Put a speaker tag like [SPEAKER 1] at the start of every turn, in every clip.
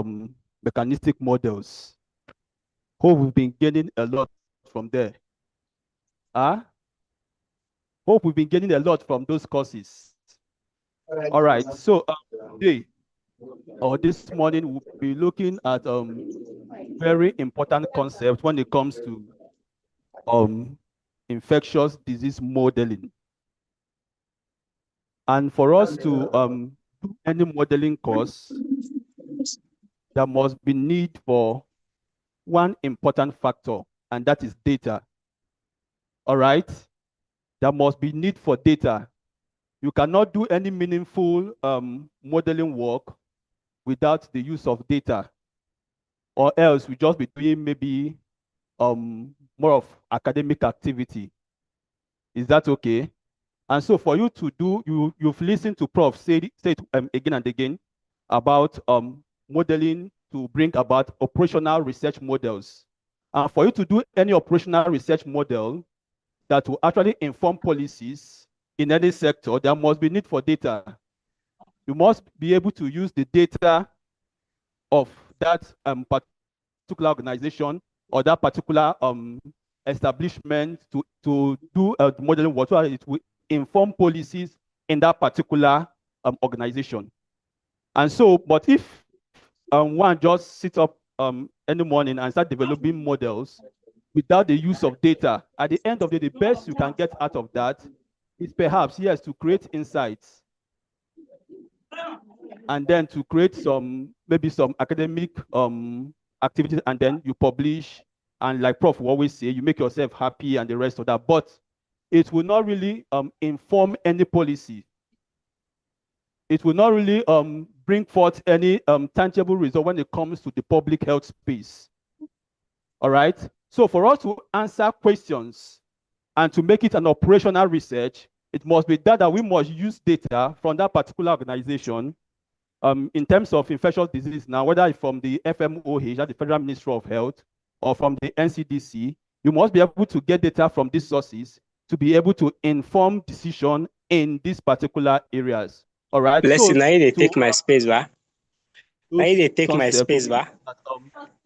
[SPEAKER 1] mechanistic models. Hope we've been gaining a lot from there. Hope we've been gaining a lot from those courses. All right, so today or this morning we'll be looking at very important concept when it comes to infectious disease modeling. And for us to do any modeling course, there must be need for one important factor, and that is data. All right? There must be need for data. You cannot do any meaningful modeling work without the use of data, or else we just be doing maybe more of academic activity. Is that okay? And so for you to do, you've listened to Prof say it again and again about modeling to bring about operational research models. And for you to do any operational research model that will actually inform policies in any sector, there must be need for data. You must be able to use the data of that particular organization or that particular establishment to do modeling work so it will inform policies in that particular organization. And so, but if one just sits up any morning and start developing models without the use of data, at the end of the day, the best you can get out of that is perhaps, yes, to create insights and then to create maybe some academic activities, and then you publish, and like Prof will always say, you make yourself happy and the rest of that, but it will not really inform any policy. It will not really bring forth any tangible result when it comes to the public health space. All right? So for us to answer questions and to make it an operational research, it must be that we must use data from that particular organization in terms of infectious disease now, whether it's from the FMOH, that's the Federal Ministry of Health, or from the NCDC, you must be able to get data from these sources to be able to inform decision in these particular areas. All right.
[SPEAKER 2] Blessing, now they take my space, ba? Now they take my space, ba?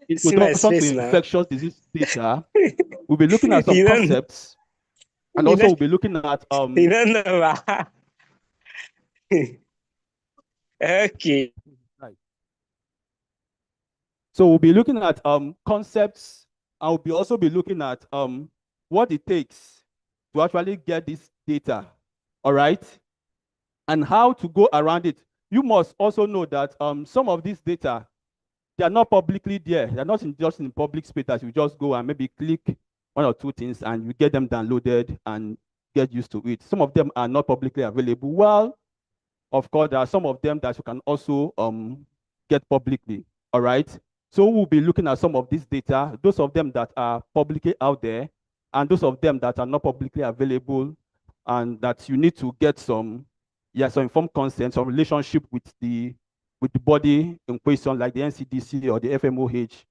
[SPEAKER 1] Introduction to infectious disease data. We'll be looking at some concepts, and also we'll be looking at
[SPEAKER 2] You don't know, ba? Okay.
[SPEAKER 1] Right. So we'll be looking at concepts, and we'll also be looking at what it takes to actually get this data. All right, and how to go around it. You must also know that some of these data, they are not publicly there. They're not just in public space that you just go and maybe click one or two things and you get them downloaded and get used to it. Some of them are not publicly available. Well, of course, there are some of them that you can also get publicly. All right. So we'll be looking at some of this data, those of them that are publicly out there, and those of them that are not publicly available, and that you need to get some informed consent, some relationship with the body in question, like the NCDC or the FMOH.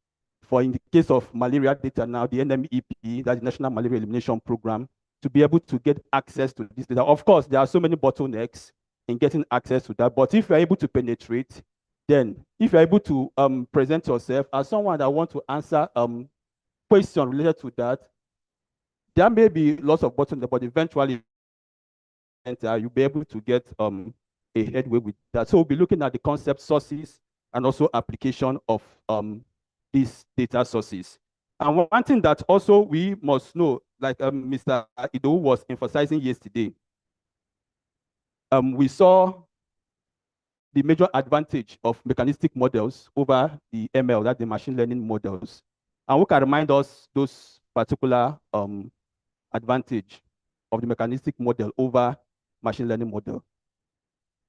[SPEAKER 1] For in the case of malaria data now, the NMEP, that's the National Malaria Elimination Program, to be able to get access to this data. Of course, there are so many bottlenecks in getting access to that, but if you're able to penetrate, then if you're able to present yourself as someone that wants to answer questions related to that, there may be lots of bottlenecks, but eventually you'll be able to get a headway with that. So we'll be looking at the concept, sources, and also application of these data sources. And one thing that also we must know, like Mr. Ido was emphasizing yesterday, we saw the major advantage of mechanistic models over the ML, that's the machine learning models. And who can remind us those particular advantage of the mechanistic model over machine learning model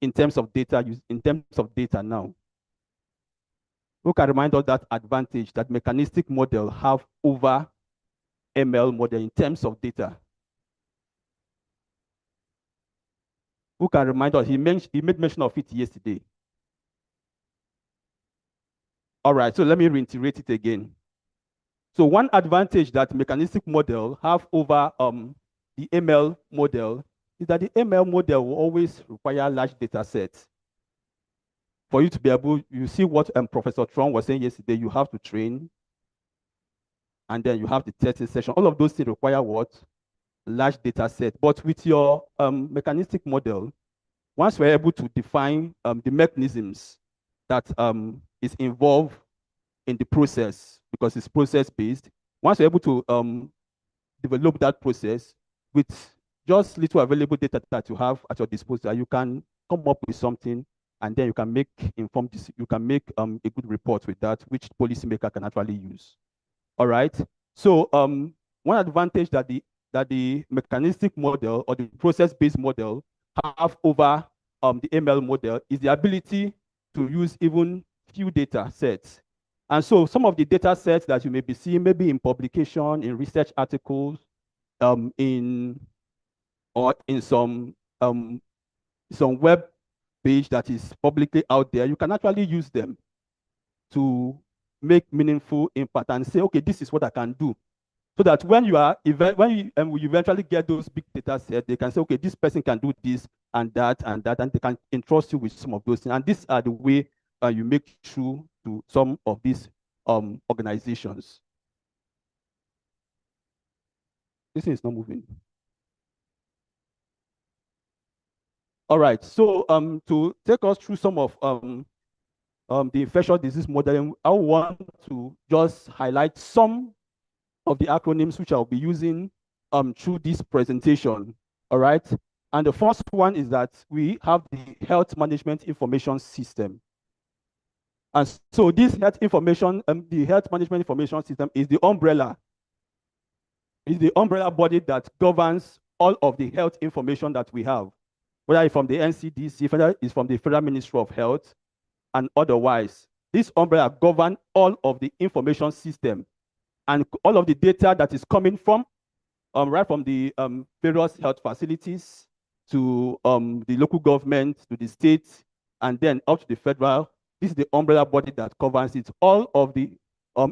[SPEAKER 1] in terms of data now? Who can remind us that advantage that mechanistic model have over ML model in terms of data? Who can remind us? He made mention of it yesterday. All right, so let me reiterate it again. So one advantage that mechanistic model have over the ML model is that the ML model will always require large data sets. for you to be able, you see what Professor Tron was saying yesterday, you have to train, and then you have the testing session. All of those things require what? Large data set. But with your mechanistic model, once we're able to define the mechanisms that is involved in the process, because it's process-based, once you're able to develop that process with just little available data that you have at your disposal, you can come up with something, and then you can make informed, you can make a good report with that, which policymaker can actually use. All right. So one advantage that the mechanistic model or the process-based model have over the ML model is the ability to use even few data sets. And so some of the data sets that you may be seeing, maybe in publication, in research articles, in some web page that is publicly out there, you can actually use them to make meaningful impact and say, okay, this is what I can do. So that when you eventually get those big data sets, they can say, okay, this person can do this and that and that, and they can entrust you with some of those things. And these are the way you make true to some of these organizations. This thing is not moving. All right, so to take us through some of the infectious disease modeling, I want to just highlight some of the acronyms which I'll be using through this presentation. All right, and the first one is that we have the Health Management Information System. And so this health information, the Health Management Information System is the umbrella body that governs all of the health information that we have, whether it's from the NCDC, whether it's from the Federal Ministry of Health, and otherwise. This umbrella governs all of the information system and all of the data that is coming from, right from the various health facilities to the local government, to the states, and then up to the federal. This is the umbrella body that governs it. All of the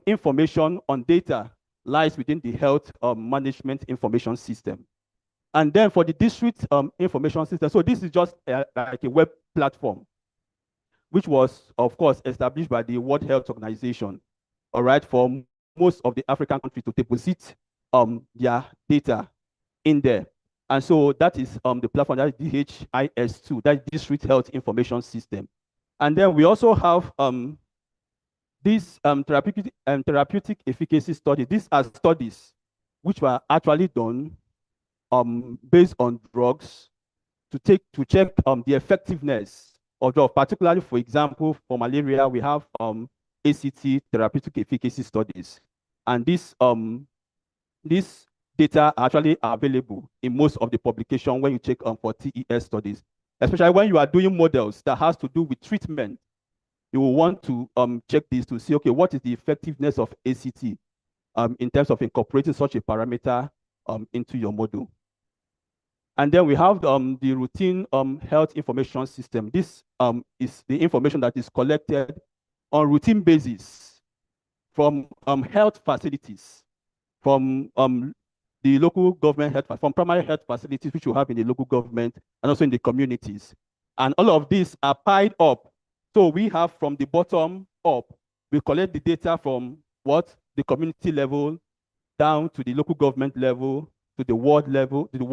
[SPEAKER 1] information on data lies within the Health Management Information System. And then for the district information system, so this is just like a web platform, which was, of course, established by the World Health Organization, all right, for most of the African countries to deposit their data in there. And so that is the platform, that is DHIS2, that is District Health Information System. And then we also have these therapeutic efficacy studies. These are studies which were actually done based on drugs to check the effectiveness of drugs. Particularly, for example, for malaria, we have ACT, therapeutic efficacy studies, and these data are actually available in most of the publication when you check for TES studies, especially when you are doing models that has to do with treatment. You will want to check this to see, okay, what is the effectiveness of ACT in terms of incorporating such a parameter into your model. And then we have the routine health information system. This is the information that is collected on routine basis from health facilities, from the local government health, from primary health facilities, which you have in the local government and also in the communities. And all of these are piled up. So we have from the bottom up, we collect the data from what? The community level down to the local government level, to the ward level, to the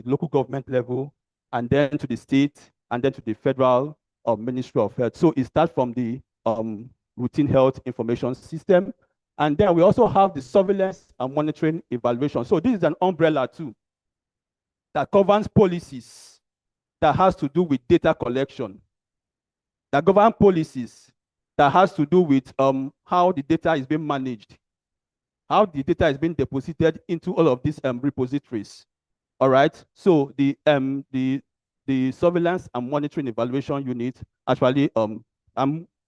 [SPEAKER 1] local government level, and then to the state, and then to the federal Ministry of Health. So it starts from the routine health information system. And then we also have the surveillance and monitoring evaluation. So this is an umbrella too that governs policies that has to do with data collection, that govern policies that has to do with how the data is being managed, how the data is being deposited into all of these repositories. All right. So the surveillance and monitoring evaluation unit actually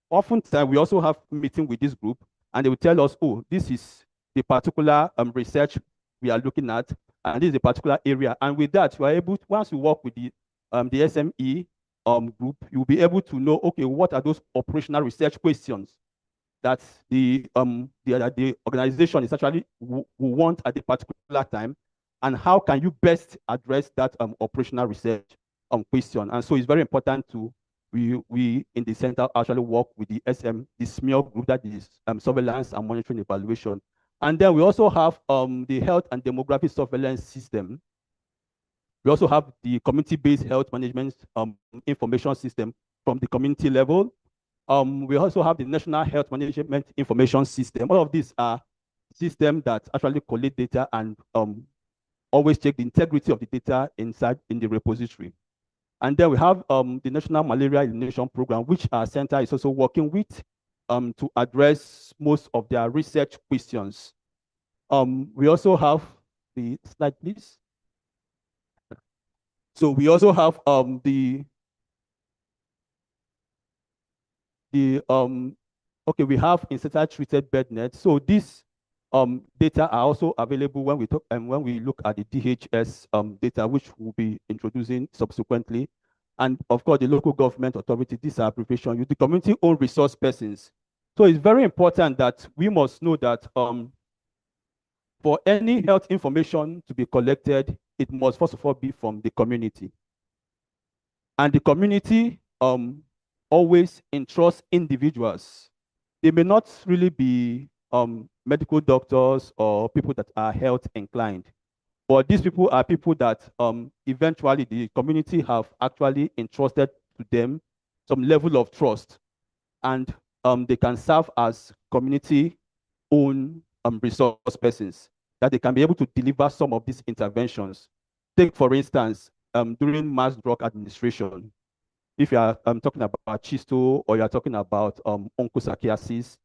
[SPEAKER 1] oftentimes we also have meeting with this group, and they will tell us, oh, this is the particular research we are looking at, and this is a particular area. And with that, you are able to, once you work with the SME group, you'll be able to know, okay, what are those operational research questions that the organization is actually will want at a particular time, and how can you best address that operational research question. And so it's very important to we in the center actually work with the SMEO group, that is surveillance and monitoring evaluation. And then we also have the health and demographic surveillance system. We also have the community-based health management information system from the community level. We also have the National Health Management Information System. All of these are systems that actually collect data and always check the integrity of the data inside in the repository. And then we have the National Malaria Elimination Program, which our center is also working with to address most of their research questions. We also have the slide, please. So we also have okay, we have insecticide treated bed net. So these data are also available when we talk and when we look at the DHS data, which we'll be introducing subsequently. And of course, the local government authority, these are abbreviation, use the community-owned resource persons. So it's very important that we must know that for any health information to be collected, it must first of all be from the community. And the community always entrusts individuals. They may not really be medical doctors or people that are health inclined, but these people are people that eventually the community have actually entrusted to them some level of trust, and they can serve as community-owned resource persons, that they can be able to deliver some of these interventions. Take, for instance, during mass drug administration, if you are talking about Chisto or you are talking about onchocerciasis,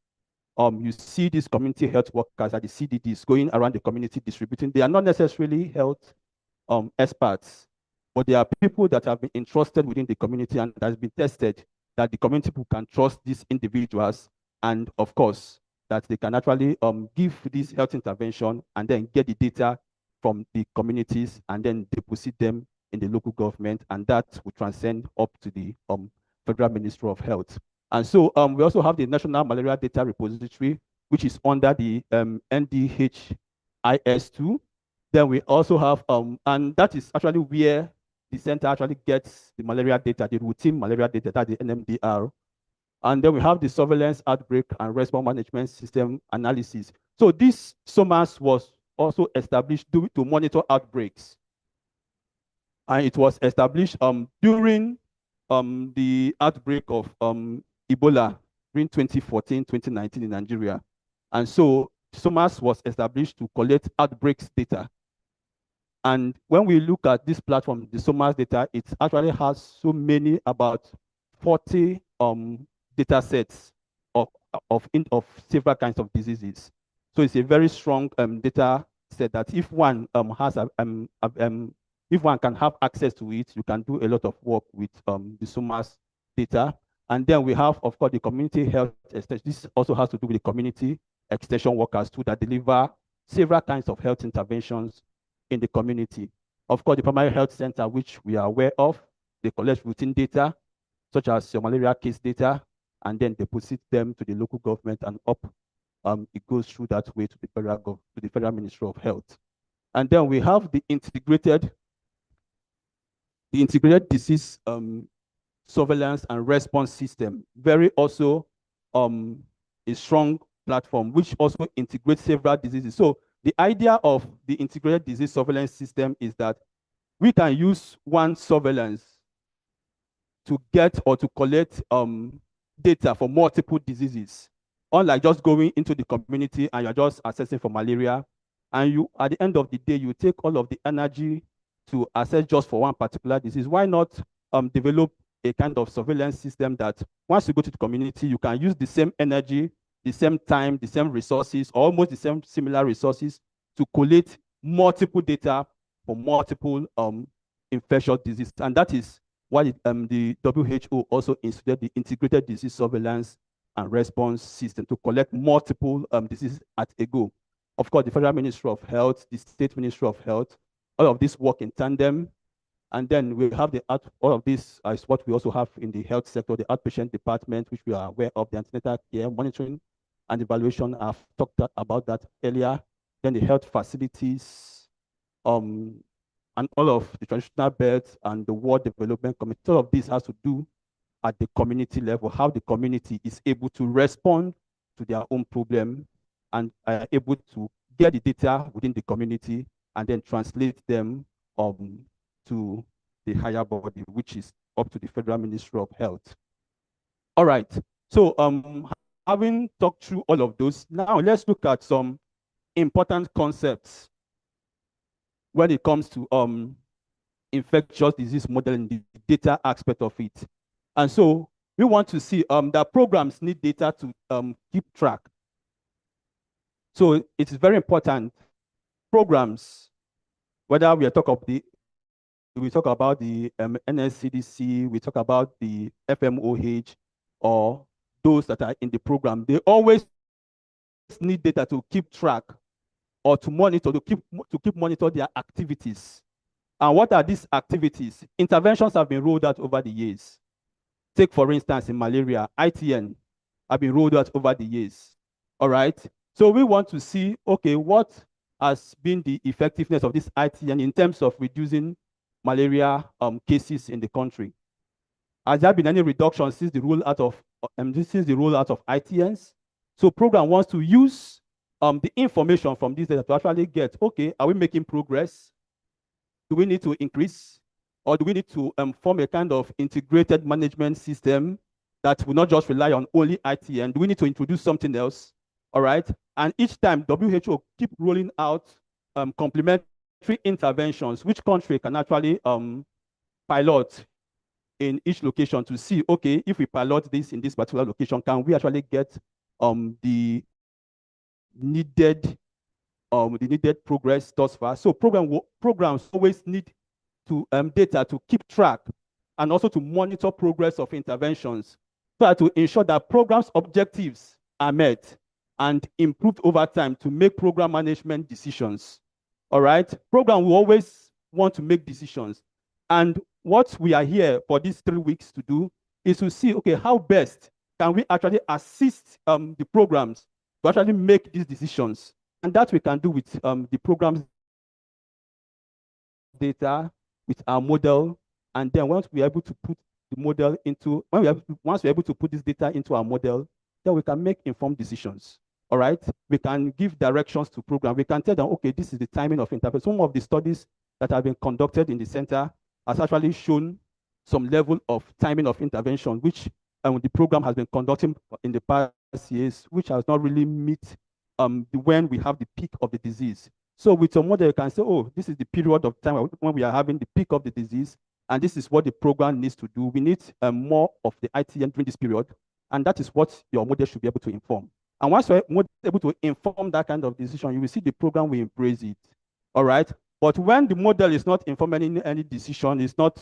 [SPEAKER 1] you see these community health workers at the CDDs going around the community distributing. They are not necessarily health experts, but they are people that have been entrusted within the community and that has been tested that the community people can trust these individuals, and of course, that they can actually give this health intervention and then get the data from the communities and then deposit them in the local government, and that will transcend up to the Federal Ministry of Health. And so we also have the National Malaria Data Repository, which is under the NDHIS2. Then we also have, and that is actually where the center actually gets the malaria data, the routine malaria data, that's the NMDR. And then we have the surveillance, outbreak, and response management system analysis. So this SOMAS was also established to monitor outbreaks. And it was established during the outbreak of Ebola during 2014, 2019 in Nigeria. And so SOMAS was established to collect outbreaks data. And when we look at this platform, the SOMAS data, it actually has so many, about 40 data sets of several kinds of diseases. So it's a very strong data set that if one has if one can have access to it, you can do a lot of work with the SOMAS data. And then we have, of course, the community health extension. This also has to do with the community extension workers too, that deliver several kinds of health interventions in the community. Of course, the primary health center, which we are aware of, they collect routine data, such as your malaria case data, and then deposit them to the local government, and up it goes through that way to the Federal Ministry of Health. And then we have the integrated disease surveillance and response system, very also a strong platform, which also integrates several diseases. So the idea of the integrated disease surveillance system is that we can use one surveillance to get or to collect data for multiple diseases, unlike just going into the community and you're just assessing for malaria. And you, at the end of the day, you take all of the energy to assess just for one particular disease. Why not develop a kind of surveillance system that once you go to the community, you can use the same energy, the same time, the same resources, almost the same similar resources to collect multiple data for multiple infectious diseases. And that is why the WHO also instituted the integrated disease surveillance and response system to collect multiple diseases at a go. Of course, the Federal Ministry of Health, the State Ministry of Health, all of this work in tandem. And then we have all of this is what we also have in the health sector, the outpatient department, which we are aware of, the antenatal care monitoring and evaluation. I've talked about that earlier. Then the health facilities, and all of the transitional beds and the ward development committee. All of this has to do at the community level, how the community is able to respond to their own problem and are able to get the data within the community and then translate them to the higher body, which is up to the Federal Ministry of Health. All right. So having talked through all of those, now let's look at some important concepts when it comes to infectious disease modeling, the data aspect of it. And so we want to see that programs need data to keep track. So it's very important. Programs, whether we talk about the NSCDC, we talk about the FMOH, or those that are in the program, they always need data to keep track or to monitor, to keep monitor their activities. And what are these activities? Interventions have been rolled out over the years. Take, for instance, in malaria, ITN have been rolled out over the years. All right. So we want to see, okay, what has been the effectiveness of this ITN in terms of reducing malaria cases in the country? Has there been any reduction since the rollout of ITNs? So program wants to use the information from this data to actually get, okay, are we making progress? Do we need to increase? Or do we need to form a kind of integrated management system that will not just rely on only ITN? Do we need to introduce something else? All right. And each time WHO keep rolling out complementary interventions, which country can actually pilot in each location to see, okay, if we pilot this in this particular location, can we actually get the needed progress thus far? So programs always need to data to keep track and also to monitor progress of interventions so that to ensure that programs' objectives are met and improved over time to make program management decisions. All right. Program will always want to make decisions. And what we are here for these 3 weeks to do is to see, okay, how best can we actually assist the programs to actually make these decisions? And that we can do with the programs data, with our model. And then once we're able to put the model into, once we're able to put this data into our model, then we can make informed decisions. All right. We can give directions to program. We can tell them, okay, this is the timing of intervention. Some of the studies that have been conducted in the center has actually shown some level of timing of intervention, which the program has been conducting in the past years, which has not really meet when we have the peak of the disease. So with a model, you can say, oh, this is the period of time when we are having the peak of the disease, and this is what the program needs to do. We need more of the ITN during this period, and that is what your model should be able to inform. And once you're able to inform that kind of decision, you will see the program will embrace it. All right. But when the model is not informing any decision, it's not,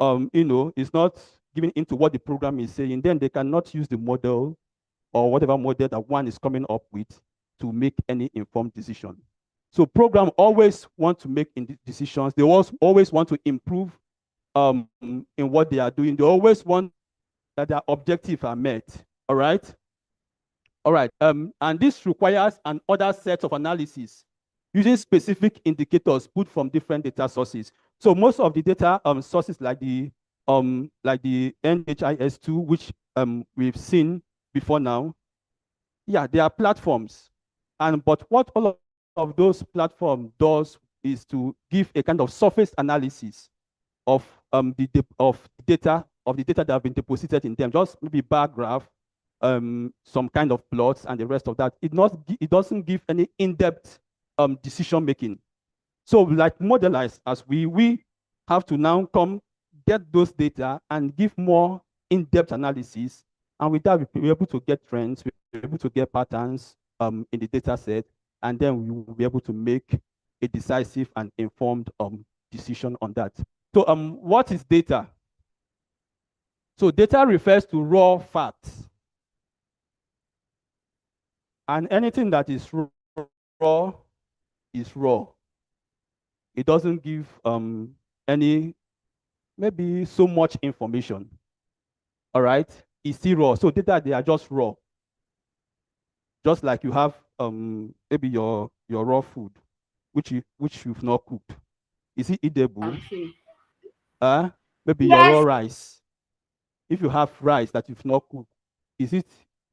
[SPEAKER 1] it's not giving into what the program is saying, then they cannot use the model or whatever model that one is coming up with to make any informed decision. So program always want to make decisions. They always want to improve in what they are doing. They always want that their objectives are met. All right. All right. And this requires an other set of analysis using specific indicators put from different data sources. So most of the data sources like the NHIS2, which we've seen before now, yeah, they are platforms. But what all of those platforms does is to give a kind of surface analysis of the data that have been deposited in them, just maybe bar graph, some kind of plots and the rest of that. It doesn't give any in-depth decision making. So like modelize, as we have to now get those data and give more in-depth analysis, and with that we're able to get trends, we're able to get patterns in the data set, and then we will be able to make a decisive and informed decision on that. So what is data? So data refers to raw facts. And anything that is raw is raw. It doesn't give any, maybe so much information. All right, it's still raw. So data, they are just raw. Just like you have maybe your raw food, which you've not cooked. Is it edible? Maybe your raw rice. if you have rice that you've not cooked,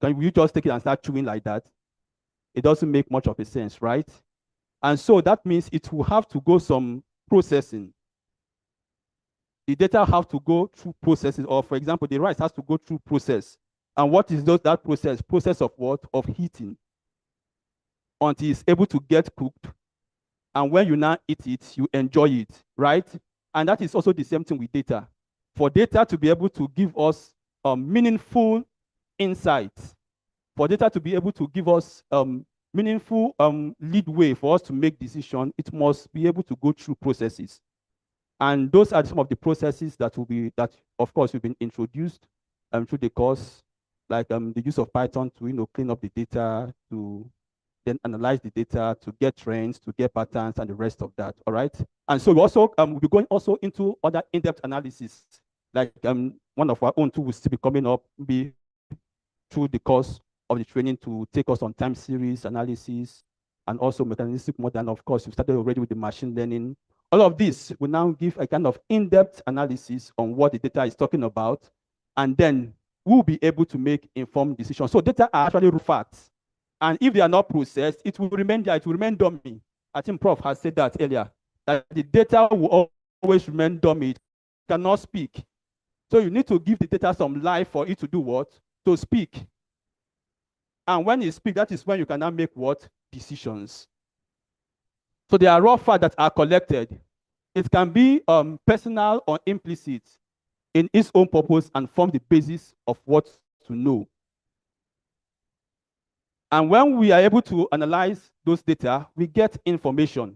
[SPEAKER 1] can you just take it and start chewing like that? It doesn't make much of a sense, right? And so that means it will have to go some processing. The data have to go through processes, or for example, the rice has to go through process. And what is that process? Process of what? Of heating, until it's able to get cooked. And when you now eat it, you enjoy it, right? And that is also the same thing with data. For data to be able to give us meaningful insights, for data to be able to give us meaningful lead way for us to make decisions, it must be able to go through processes. And those are some of the processes that of course, have been introduced through the course, like the use of Python to clean up the data, to then analyze the data, to get trends, to get patterns, and the rest of that. All right. And so we also we'll be going also into other in-depth analysis, like one of our own tools will still be coming up, be through the course of the training, to take us on time series analysis and also mechanistic model. And of course, we started already with the machine learning. All of this will now give a kind of in-depth analysis on what the data is talking about, and then we'll be able to make informed decisions. So data are actually raw facts, and if they are not processed, it will remain there. It will remain dummy. I think Prof has said that earlier, that the data will always remain dummy. It cannot speak. So you need to give the data some life for it to do what? To speak. And when it speaks, that is when you can now make what? Decisions. So there are raw facts that are collected. It can be personal or implicit in its own purpose and form the basis of what to know. And when we are able to analyze those data, we get information.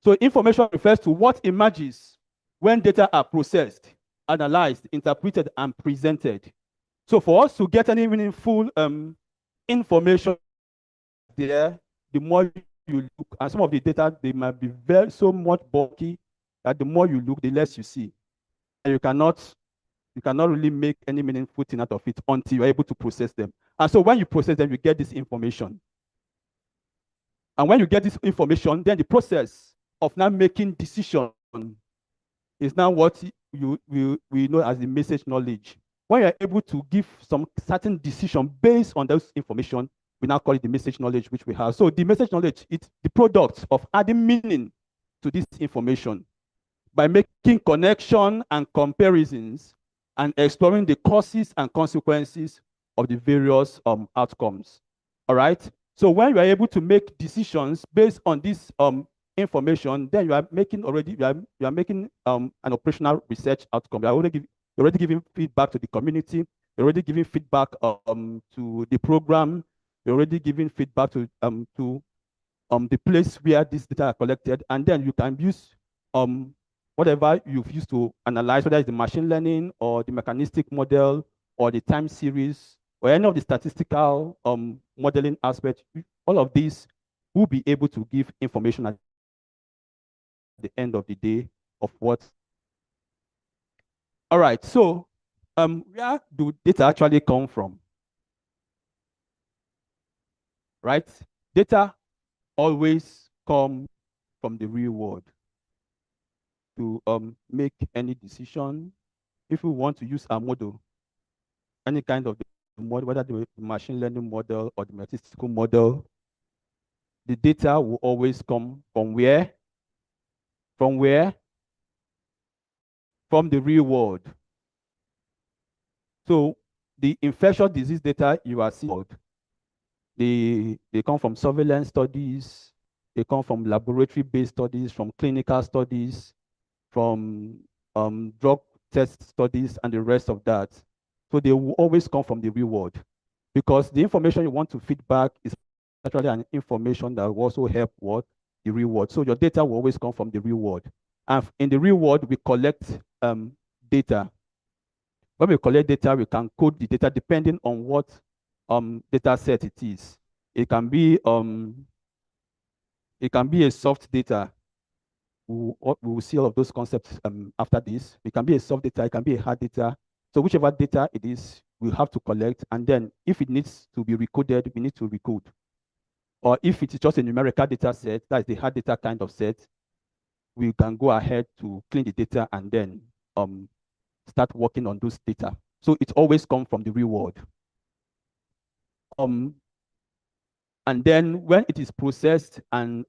[SPEAKER 1] So information refers to what emerges when data are processed, analyzed, interpreted, and presented. So for us to get any meaningful information there, the more you look, and some of the data, they might be so much bulky that the more you look, the less you see. And you cannot really make any meaningful thing out of it until you're able to process them. And so when you process them, you get this information. And when you get this information, then the process of now making decision is now what we know as the message knowledge. When you're able to give some certain decision based on those information, we now call it the message knowledge which we have. So the message knowledge, it's the product of adding meaning to this information by making connection and comparisons and exploring the causes and consequences of the various outcomes. All right. So when you are able to make decisions based on this information, then you are making an operational research outcome. You're already giving feedback to the community. You're already giving feedback to the program. You're already giving feedback to the place where these data are collected, and then you can use whatever you've used to analyze, whether it's the machine learning or the mechanistic model or the time series or any of the statistical modeling aspects. All of these will be able to give information at the end of the day of what. All right, so where do data actually come from? Right? Data always come from the real world. To make any decision, if we want to use a model, any kind of model, whether the machine learning model or the statistical model, the data will always come from where? From where? From the real world. So the infectious disease data you are seeing, they come from surveillance studies, they come from laboratory-based studies, from clinical studies, from drug test studies, and the rest of that. So they will always come from the real world, because the information you want to feed back is actually an information that will also help what? The real world. So your data will always come from the real world. And in the real world, we collect data. When we collect data, we can code the data depending on what data set it is. It can be a soft data. We will see all of those concepts after this. It can be a soft data, it can be a hard data. So whichever data it is, we have to collect, and then if it needs to be recoded, we need to recode. Or if it is just a numerical data set, that is the hard data kind of set, we can go ahead to clean the data and then start working on those data. So it always comes from the real world. And then when it is processed and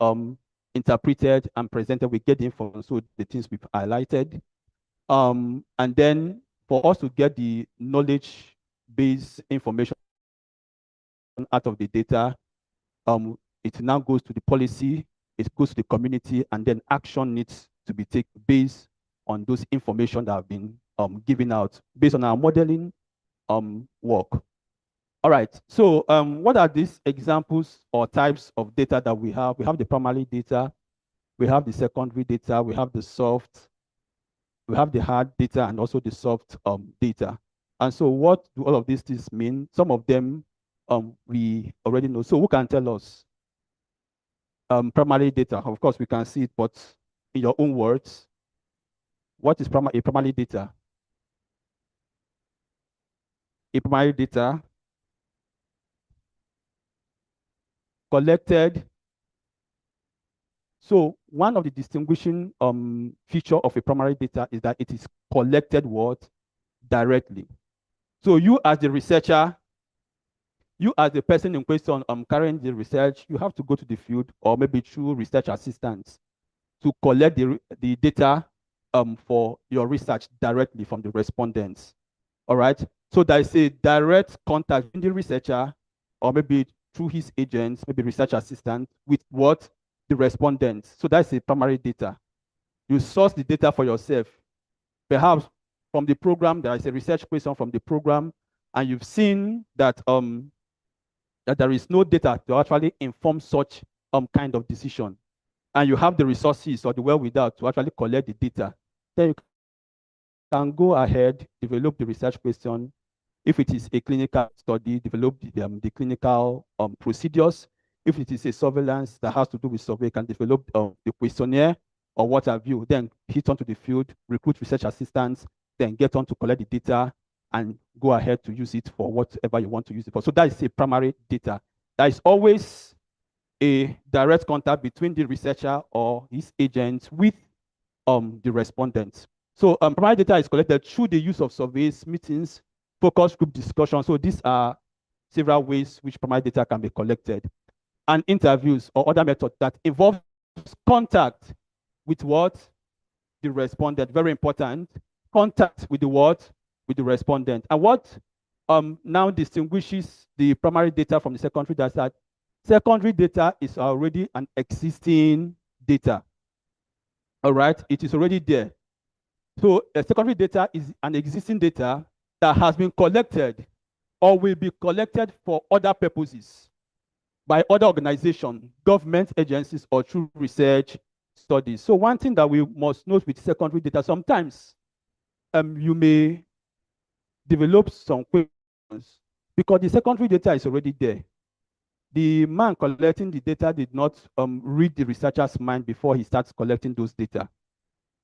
[SPEAKER 1] interpreted and presented, we get the information, so the things we've highlighted. And then for us to get the knowledge-based information out of the data, it now goes to the policy, it goes to the community, and then action needs to be taken based on those information that have been given out based on our modeling work. All right, so what are these examples or types of data that we have? We have the primary data, we have the secondary data, we have the soft, we have the hard data, and also the soft data. And so what do all of these things mean? Some of them we already know. So who can tell us? Primary data, of course, we can see it, but in your own words, what is primary data? A primary data collected. So one of the distinguishing feature of a primary data is that it is collected what? Directly. So you as the researcher, you as the person in question carrying the research, you have to go to the field or maybe through research assistants to collect the data for your research directly from the respondents. All right. So there is a direct contact in the researcher or maybe through his agents, maybe research assistant with what? The respondents. So that's a primary data. You source the data for yourself. Perhaps from the program, there is a research question from the program, and you've seen that that there is no data to actually inform such kind of decision. And you have the resources or the wherewithal to actually collect the data. Then you can go ahead, develop the research question. If it is a clinical study, develop the clinical procedures. If it is a surveillance that has to do with survey, can develop the questionnaire or what have you. Then hit onto the field, recruit research assistants, then get on to collect the data and go ahead to use it for whatever you want to use it for. So that is a primary data. There is always a direct contact between the researcher or his agent with the respondent. So primary data is collected through the use of surveys, meetings, focus group discussion. So these are several ways which primary data can be collected. And interviews or other methods that involve contact with what? The respondent. Very important. Contact with the what? With the respondent. And what now distinguishes the primary data from the secondary data is that secondary data is already an existing data. All right, it is already there. So secondary data is an existing data that has been collected or will be collected for other purposes by other organizations, government agencies, or through research studies. So one thing that we must note with secondary data, sometimes you may develop some questions because the secondary data is already there. The man collecting the data did not read the researcher's mind before he starts collecting those data.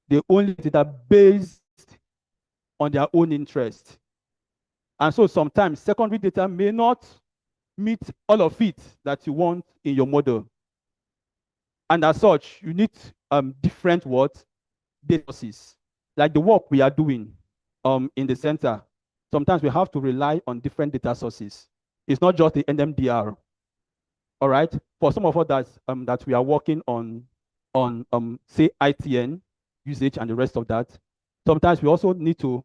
[SPEAKER 1] They only data based on their own interest. And so sometimes secondary data may not meet all of it that you want in your model. And as such, you need different what? Data sources. Like the work we are doing in the center, sometimes we have to rely on different data sources. It's not just the NMDR. All right. For some of us that we are working on say ITN usage and the rest of that, sometimes we also need to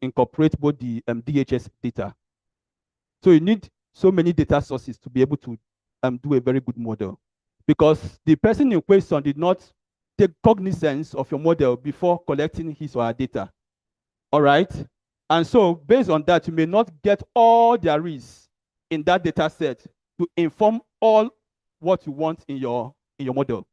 [SPEAKER 1] incorporate both the DHS data. So you need so many data sources to be able to do a very good model, because the person in question did not take cognizance of your model before collecting his or her data. All right. And so based on that, you may not get all there is in that data set to inform all what you want in your model.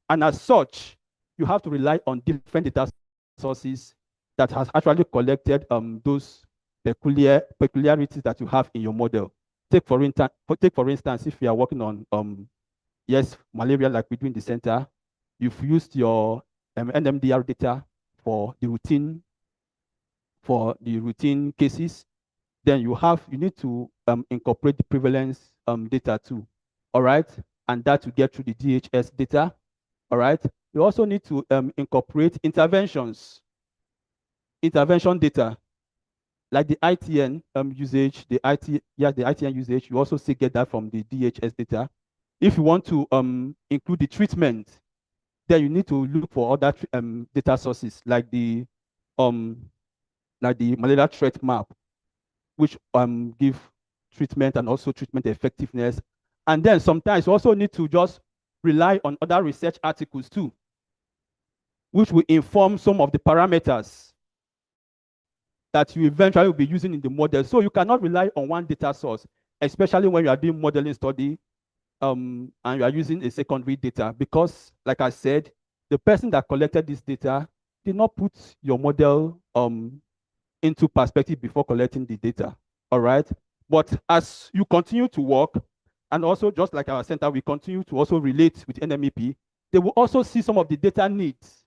[SPEAKER 1] And as such, you have to rely on different data sources that has actually collected those peculiarities that you have in your model. Take for instance, if you are working on yes, malaria, like we do in the center, you've used your NMDR data for the routine cases, then you need to incorporate the prevalence data too. All right, and that you get through the DHS data. All right, you also need to incorporate intervention data. like the ITN usage, the ITN usage, you also still get that from the DHS data. If you want to include the treatment, then you need to look for other data sources like the malaria threat map, which give treatment and also treatment effectiveness. And then sometimes you also need to just rely on other research articles too, which will inform some of the parameters that you eventually will be using in the model. So you cannot rely on one data source, especially when you are doing modeling study and you are using a secondary data, because like I said, the person that collected this data did not put your model into perspective before collecting the data. All right. But as you continue to work, and also just like our center, we continue to also relate with NMEP, they will also see some of the data needs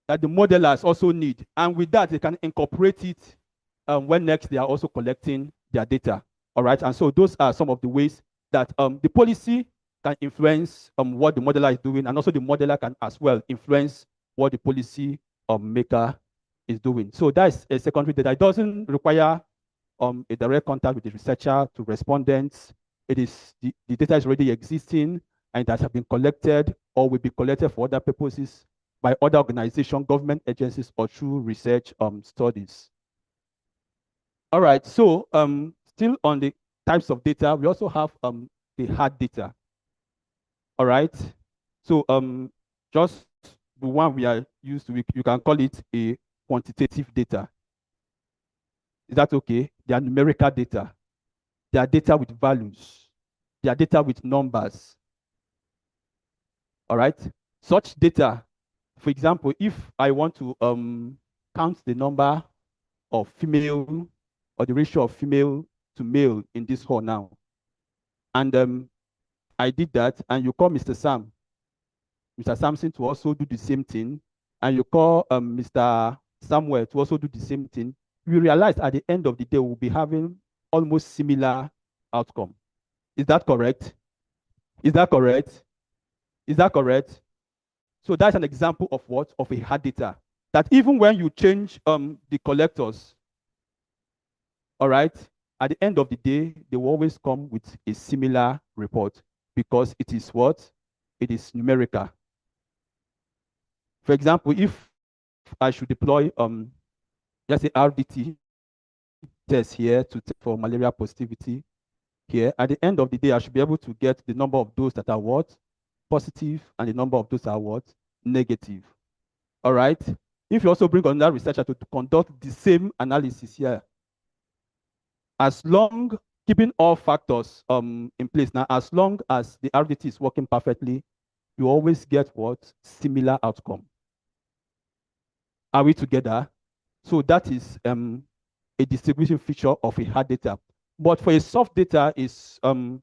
[SPEAKER 1] that the modelers also need. And with that, they can incorporate it when next they are also collecting their data. All right. And so those are some of the ways that the policy can influence what the modeler is doing, and also the modeler can as well influence what the policy maker is doing. So that's a secondary data. It doesn't require a direct contact with the researcher to respondents. It is the data is already existing and that have been collected or will be collected for other purposes by other organizations, government agencies, or through research studies. All right, so still on the types of data, we also have the hard data. All right, so just the one we are used to, you can call it a quantitative data. Is that okay? They are numerical data. They are data with values. They are data with numbers. All right. Such data, for example, if I want to count the number of female or the ratio of female to male in this hall now, and I did that, and you call Mr. Sampson to also do the same thing, and you call Mr. Samuel to also do the same thing, we realize at the end of the day, we'll be having almost similar outcome. Is that correct? Is that correct? Is that correct? So that's an example of what? Of a hard data. That even when you change the collectors, all right, at the end of the day, they will always come with a similar report because it is what? It is numerical. For example, if I should deploy let's say RDT test here for malaria positivity here, at the end of the day, I should be able to get the number of those that are what? Positive, and the number of those that are what? Negative. All right. If you also bring another researcher to conduct the same analysis here, as long keeping all factors in place now, as long as the RDT is working perfectly, you always get what? Similar outcome. Are we together? So that is a distribution feature of a hard data. But for a soft data is the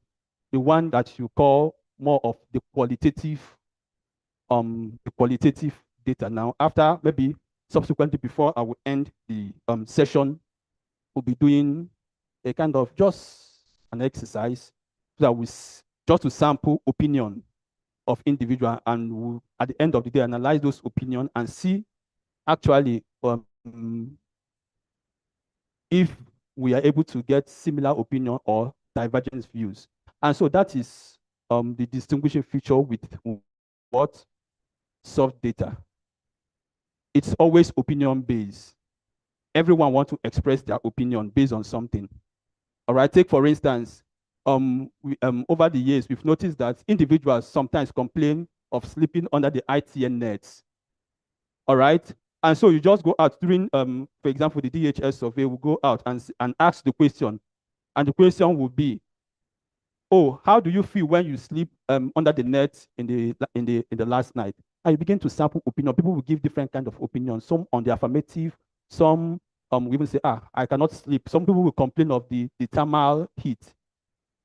[SPEAKER 1] one that you call more of the qualitative data. Now, after maybe subsequently before I will end the session, we'll be doing a kind of just an exercise so that we just to sample opinion of individual, and we'll, at the end of the day, analyze those opinions and see actually if we are able to get similar opinion or divergent views. And so that is the distinguishing feature with what? Soft data. It's always opinion-based. Everyone wants to express their opinion based on something. All right, take for instance, over the years, we've noticed that individuals sometimes complain of sleeping under the ITN nets. All right, and so you just go out during, for example, the DHS survey will go out and ask the question, and the question will be, oh, how do you feel when you sleep under the net in the last night? And you begin to sample opinion. People will give different kind of opinions. Some on the affirmative, some will even say, I cannot sleep. Some people will complain of the thermal heat.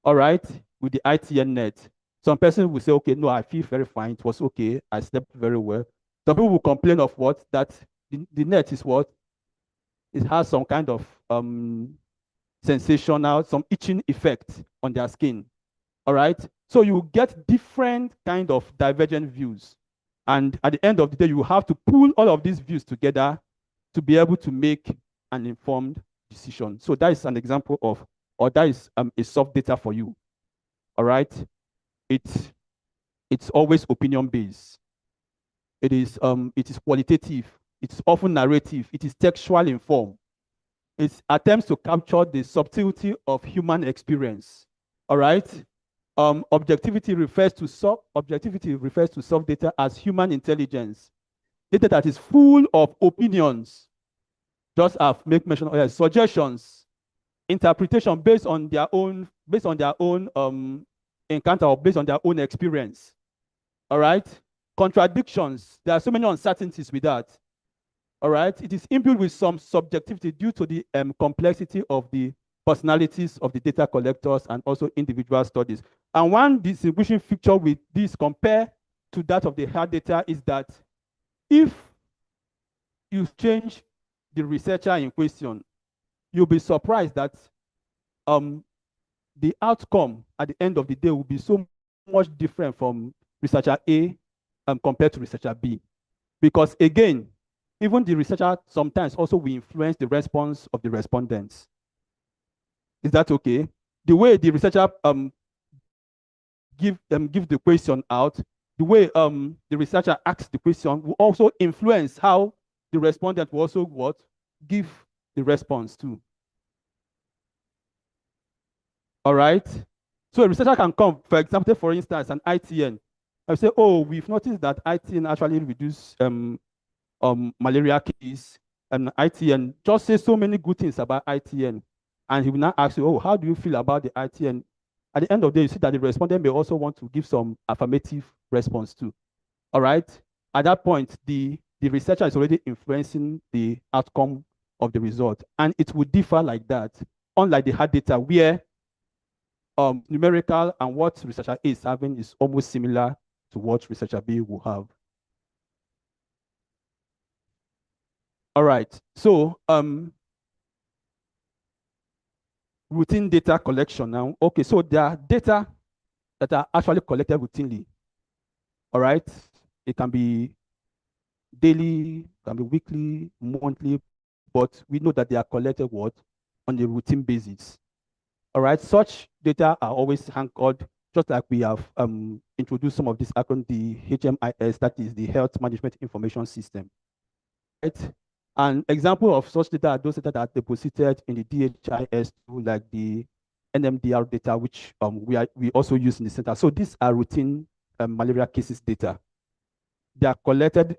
[SPEAKER 1] All right, with the ITN net. Some person will say, okay, no, I feel very fine. It was okay. I slept very well. Some people will complain of what? That the net is what? It has some kind of sensational, some itching effect on their skin. All right. So you get different kind of divergent views. And at the end of the day, you have to pull all of these views together to be able to make an informed decision. So that is an example of, or that is a soft data for you. All right. It's always opinion based. It is qualitative. It's often narrative. It is textual in form. It attempts to capture the subtlety of human experience. All right. Objectivity refers to soft data as human intelligence, data that is full of opinions, just as make mention of suggestions, interpretation based on their own encounter or based on their own experience. All right. Contradictions. There are so many uncertainties with that. All right. It is imbued with some subjectivity due to the complexity of the personalities of the data collectors and also individual studies. And one distinguishing feature with this compared to that of the hard data is that if you change the researcher in question, you'll be surprised that the outcome at the end of the day will be so much different from researcher A compared to researcher B. Because again, even the researcher sometimes also will influence the response of the respondents. Is that okay? The way the researcher give the question out, the way the researcher asks the question will also influence how the respondent will also give the response to. All right. So a researcher can come, for example, for instance, an ITN. I say, oh, we've noticed that ITN actually reduce malaria case, and ITN just say so many good things about ITN. And he will now ask you, oh, how do you feel about the ITN? At the end of the day, you see that the respondent may also want to give some affirmative response too. All right. At that point, the researcher is already influencing the outcome of the result. And it would differ like that, unlike the hard data where numerical and what researcher A is having is almost similar to what researcher B will have. All right. So routine data collection now. Okay, so there are data that are actually collected routinely. All right. It can be daily, can be weekly, monthly, but we know that they are collected what? On a routine basis. All right. Such data are always anchored, just like we have introduced some of this acronym, the HMIS, that is the Health Management Information System. Right? An example of such data are those data that are deposited in the DHIS tool, like the NMDR data, which we also use in the center. So these are routine malaria cases data. They are collected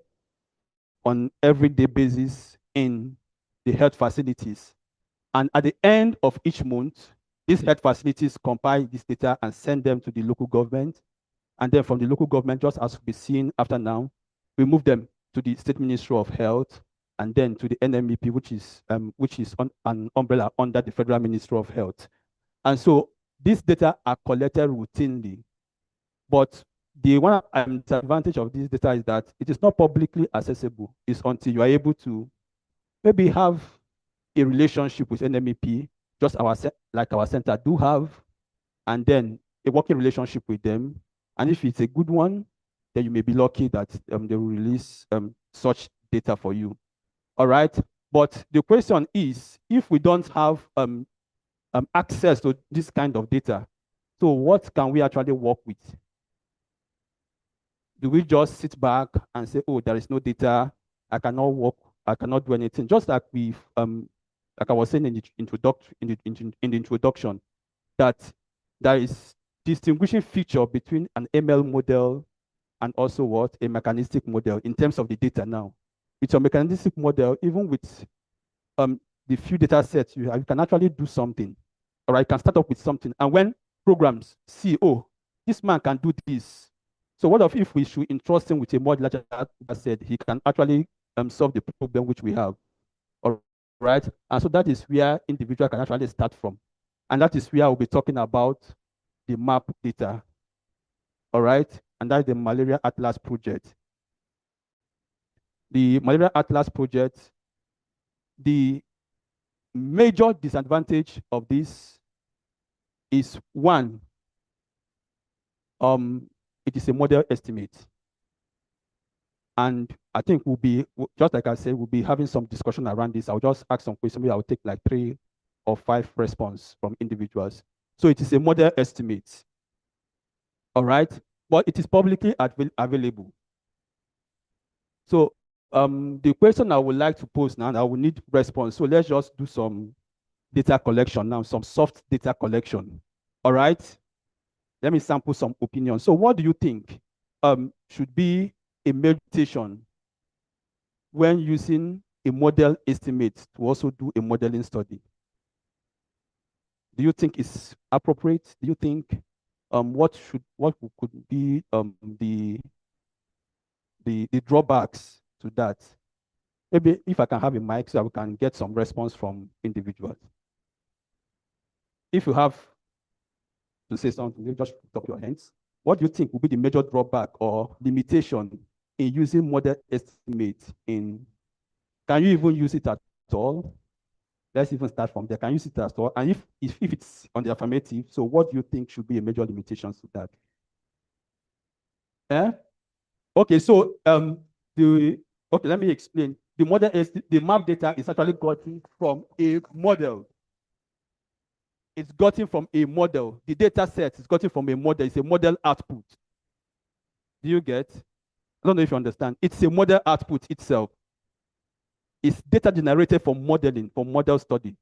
[SPEAKER 1] on everyday basis in the health facilities. And at the end of each month, these health facilities compile this data and send them to the local government. And then from the local government, just as we've seen after now, we move them to the State Ministry of Health, and then to the NMEP, which is an umbrella under the Federal Ministry of Health. And so these data are collected routinely. But the one disadvantage of this data is that it is not publicly accessible. It's until you are able to maybe have a relationship with NMEP, just like our center do have, and then a working relationship with them. And if it's a good one, then you may be lucky that they will release such data for you. All right. But the question is, if we don't have access to this kind of data, so what can we actually work with? Do we just sit back and say, oh, there is no data, I cannot work, I cannot do anything? Just like we've, like I was saying in the introduction, that there is distinguishing feature between an ML model and also what? A mechanistic model in terms of the data now. With a mechanistic model, even with the few data sets you have, you can actually do something. All right, you can start off with something. And when programs see, oh, this man can do this. So what if we should entrust him with a more larger data set, he can actually solve the problem which we have. All right. And so that is where individual can actually start from. And that is where we'll be talking about the map data. All right. And that's the Malaria Atlas project. The Malaria Atlas project, the major disadvantage of this is one, it is a model estimate. And I think just like I said, we'll be having some discussion around this. I'll just ask some questions. Maybe I'll take like 3 or 5 responses from individuals. So it is a model estimate. All right. But it is publicly available. So the question I would like to pose now, I will need response. So let's just do some data collection now, some soft data collection. All right. Let me sample some opinions. So what do you think should be a meditation when using a model estimate to also do a modeling study? Do you think it's appropriate? Do you think what could be the drawbacks to that? Maybe if I can have a mic so we can get some response from individuals. If you have to say something, you just put up your hands. What do you think will be the major drawback or limitation in using model estimate in? Can you even use it at all? Let's even start from there. Can you use it at all? And if it's on the affirmative, so what do you think should be a major limitation to that? Okay, so let me explain. The map data is actually gotten from a model. It's gotten from a model. The data set is gotten from a model. It's a model output. Do you get? I don't know if you understand. It's a model output itself. It's data generated from modeling, from model study.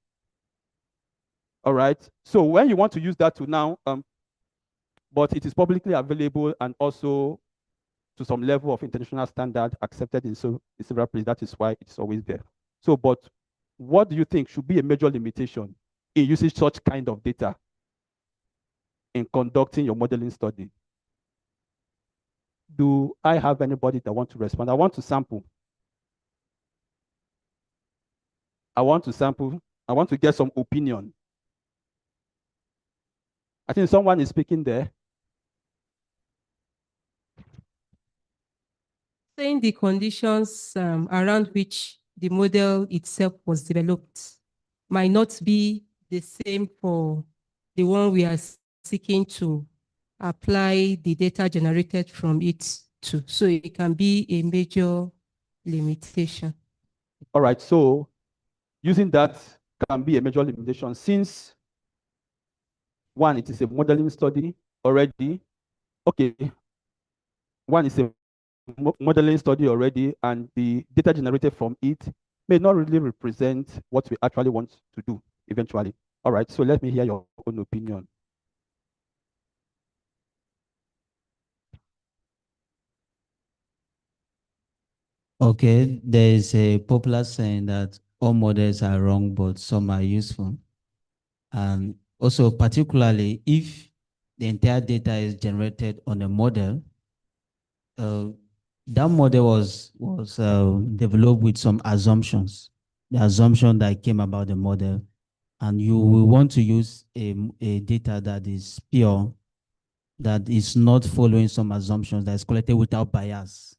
[SPEAKER 1] All right. So when you want to use that to now, but it is publicly available and also to some level of international standard accepted in several places. That is why it's always there. So, but what do you think should be a major limitation in using such kind of data in conducting your modeling study? Do I have anybody that want to respond? I want to sample. I want to get some opinion. I think someone is speaking there.
[SPEAKER 3] Saying the conditions around which the model itself was developed might not be the same for the one we are seeking to apply the data generated from it to. So it can be a major limitation.
[SPEAKER 1] All right, so using that can be a major limitation since one, it is a modeling study already. Okay, one is a modeling study already, and the data generated from it may not really represent what we actually want to do eventually. All right, so let me hear your own opinion.
[SPEAKER 4] Okay, there is a popular saying that all models are wrong, but some are useful. And also, particularly if the entire data is generated on a model, that model was developed with some assumptions, the assumption that came about the model, and you will want to use a data that is pure, that is not following some assumptions, that is collected without bias.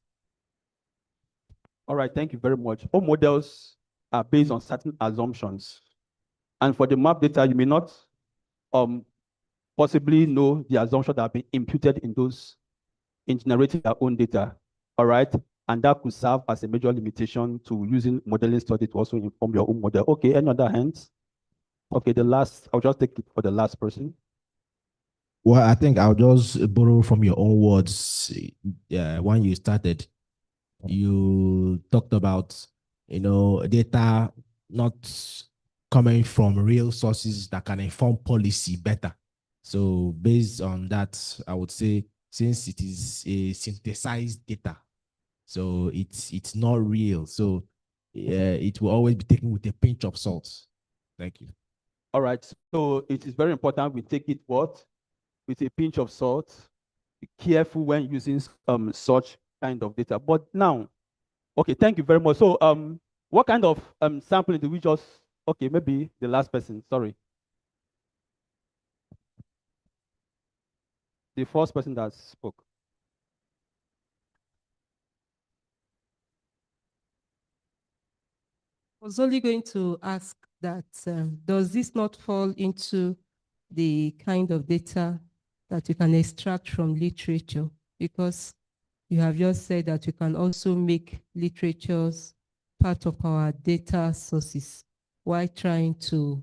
[SPEAKER 1] All right, thank you very much. All models are based on certain assumptions. And for the map data, you may not possibly know the assumptions that have been imputed in generating their own data. All right. And that could serve as a major limitation to using modeling study to also inform your own model. Okay, any other hands? Okay, I'll just take it for the last person.
[SPEAKER 5] Well, I think I'll just borrow from your own words. When you started, you talked about, data not coming from real sources that can inform policy better. So based on that, I would say, since it is a synthesized data, so it's not real. So it will always be taken with a pinch of salt. Thank you.
[SPEAKER 1] All right. So it is very important we take it with a pinch of salt. Be careful when using such kind of data. But now, okay, thank you very much. So what kind of sampling do we just? Okay, maybe the last person. Sorry. The first person that spoke.
[SPEAKER 3] I was only going to ask that, does this not fall into the kind of data that you can extract from literature? Because you have just said that we can also make literatures part of our data sources while trying to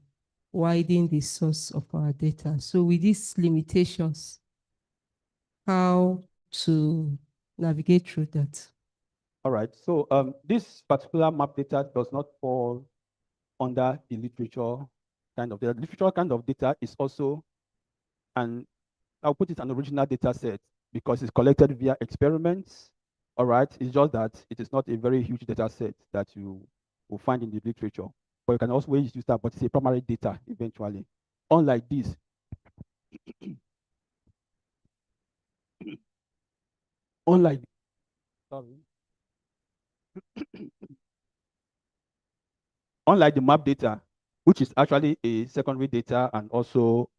[SPEAKER 3] widen the source of our data. So with these limitations, how to navigate through that?
[SPEAKER 1] All right. So this particular map data does not fall under the literature kind of data. The literature kind of data is also I'll put it an original data set because it's collected via experiments. All right. It's just that it is not a very huge data set that you will find in the literature. But you can also use that, but it's a primary data eventually. Unlike this. Unlike sorry. Unlike the map data, which is actually a secondary data and also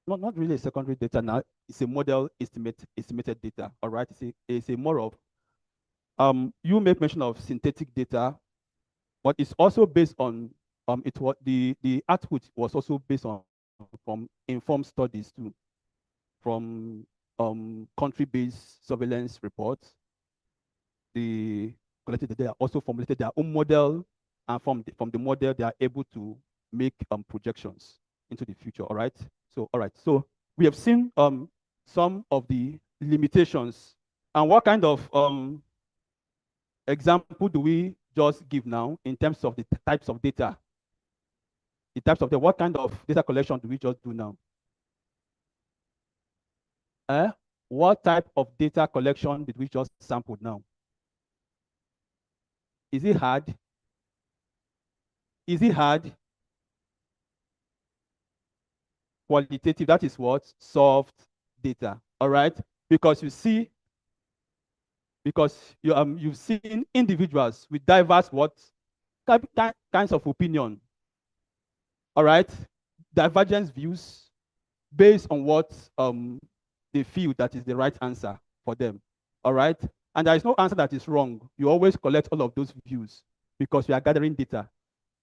[SPEAKER 1] not really a secondary data now, it's a model estimated data. All right, it's a more of you make mention of synthetic data, but it's also based on it was the output was also based on from informed studies too, from country-based surveillance reports. The collected data also formulated their own model, and from the model they are able to make projections into the future. All right. So we have seen some of the limitations, and what kind of example do we just give now in terms of the types of data? The types of what kind of data collection do we just do now? What type of data collection did we just sample now? Is it hard? Is it hard? Qualitative, that is what? Soft data. All right? Because you see, you've seen individuals with diverse kinds of opinion. All right? Divergent views based on what they feel that is the right answer for them. All right? And there is no answer that is wrong. You always collect all of those views because you are gathering data.